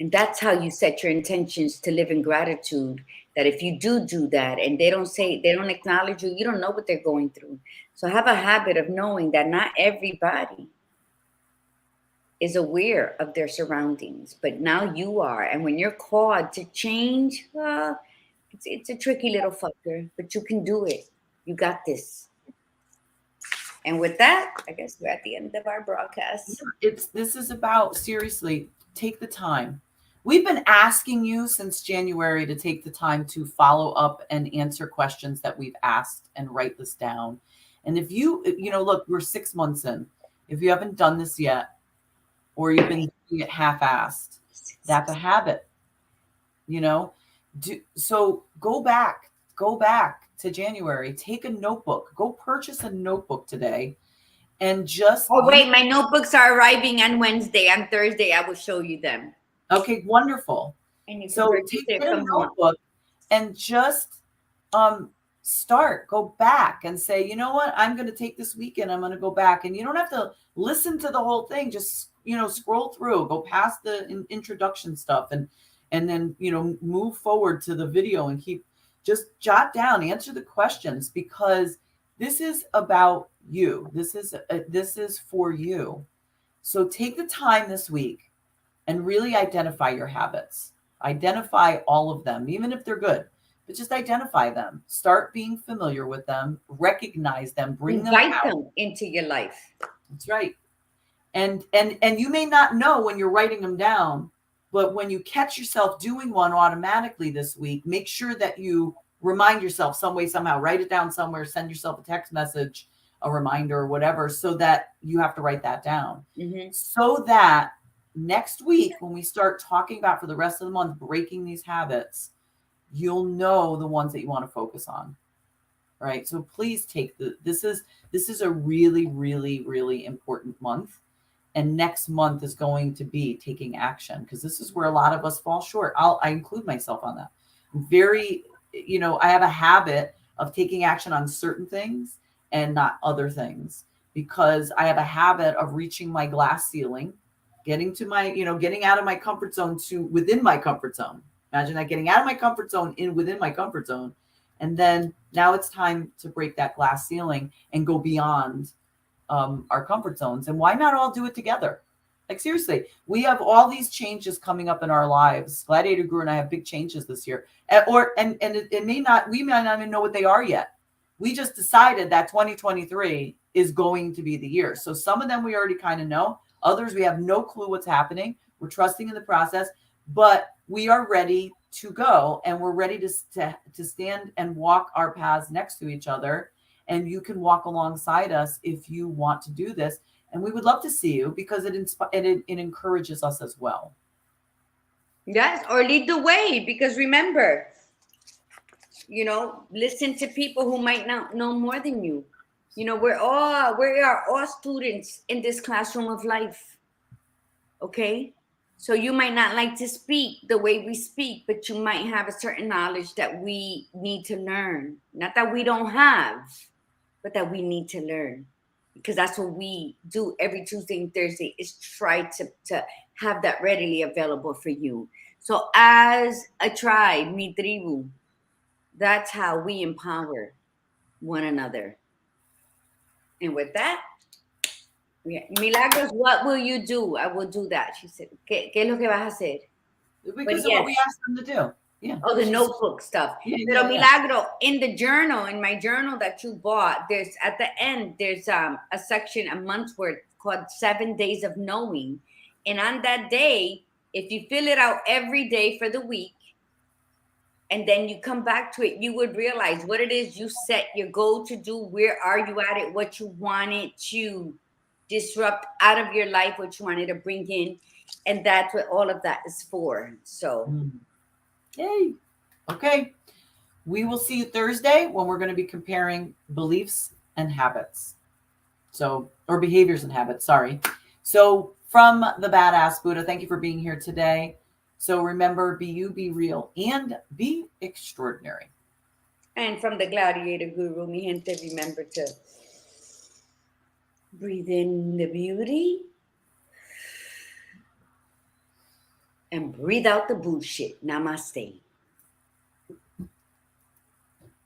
And that's how you set your intentions to live in gratitude. That if you do that and they don't acknowledge you, you don't know what they're going through. So have a habit of knowing that not everybody is aware of their surroundings, but now you are. And when you're called to change, well, it's a tricky little fucker, but you can do it. You got this. And with that, I guess we're at the end of our broadcast. This is about, seriously, take the time. We've been asking you since January to take the time to follow up and answer questions that we've asked and write this down. And if you look, we're 6 months in. If you haven't done this yet, or you've been doing it half-assed, that's a habit. So go back to January. Take a notebook. Go purchase a notebook today, and just. Oh wait, my notebooks are arriving on Wednesday. On Thursday, I will show you them. Okay, wonderful. And you can so take a notebook and just go back and say, you know what, I'm going to take this weekend. I'm going to go back, and you don't have to listen to the whole thing. Just scroll through, go past the introduction stuff, and then move forward to the video and just jot down, answer the questions, because this is about you. This is for you. So take the time this week and really identify your habits. Identify all of them, even if they're good, but just identify them. Start being familiar with them, recognize them, invite them into your life. That's right. And you may not know when you're writing them down, but when you catch yourself doing one automatically this week, make sure that you remind yourself some way, somehow. Write it down somewhere, send yourself a text message, a reminder, or whatever, so that you have to write that down. Mm-hmm. So that next week, when we start talking about for the rest of the month, breaking these habits, you'll know the ones that you want to focus on. Right. So please this is a really, really, really important month. And next month is going to be taking action, because this is where a lot of us fall short. I include myself on that. I have a habit of taking action on certain things and not other things, because I have a habit of reaching my glass ceiling, getting to my, getting out of my comfort zone to within my comfort zone. Imagine that, getting out of my comfort zone within my comfort zone. And then now it's time to break that glass ceiling and go beyond our comfort zones. And why not all do it together? Like, seriously, we have all these changes coming up in our lives. Gladiator Guru and I have big changes this year. We may not even know what they are yet. We just decided that 2023 is going to be the year. So some of them we already kind of know. Others, we have no clue what's happening. We're trusting in the process, but we are ready to go, and we're ready to stand and walk our paths next to each other. And you can walk alongside us if you want to do this. And we would love to see you, because it encourages us as well. Yes, or lead the way, because remember, listen to people who might not know more than you. We are all students in this classroom of life. Okay? So you might not like to speak the way we speak, but you might have a certain knowledge that we need to learn. Not that we don't have, but that we need to learn. Because that's what we do every Tuesday and Thursday, is try to have that readily available for you. So as a tribe, mi tribu, that's how we empower one another. And with that, Milagros, what will you do? I will do that. She said, ¿Qué es lo que vas a hacer? Because of what we asked them to do. Yeah. Oh, the notebook stuff. Pero Milagro, in my journal that you bought, there's at the end, there's a section, a month's worth, called 7 Days of Knowing. And on that day, if you fill it out every day for the week, and then you come back to it, you would realize what it is you set your goal to do. Where are you at it? What you wanted to disrupt out of your life, what you wanted to bring in. And that's what all of that is for. So. Yay. Okay. We will see you Thursday, when we're going to be comparing beliefs and habits. So, or behaviors and habits, sorry. So from the Badass Buddha, thank you for being here today. So remember, be you, be real, and be extraordinary. And from the Gladiator Guru, mi gente, remember to breathe in the beauty and breathe out the bullshit. Namaste.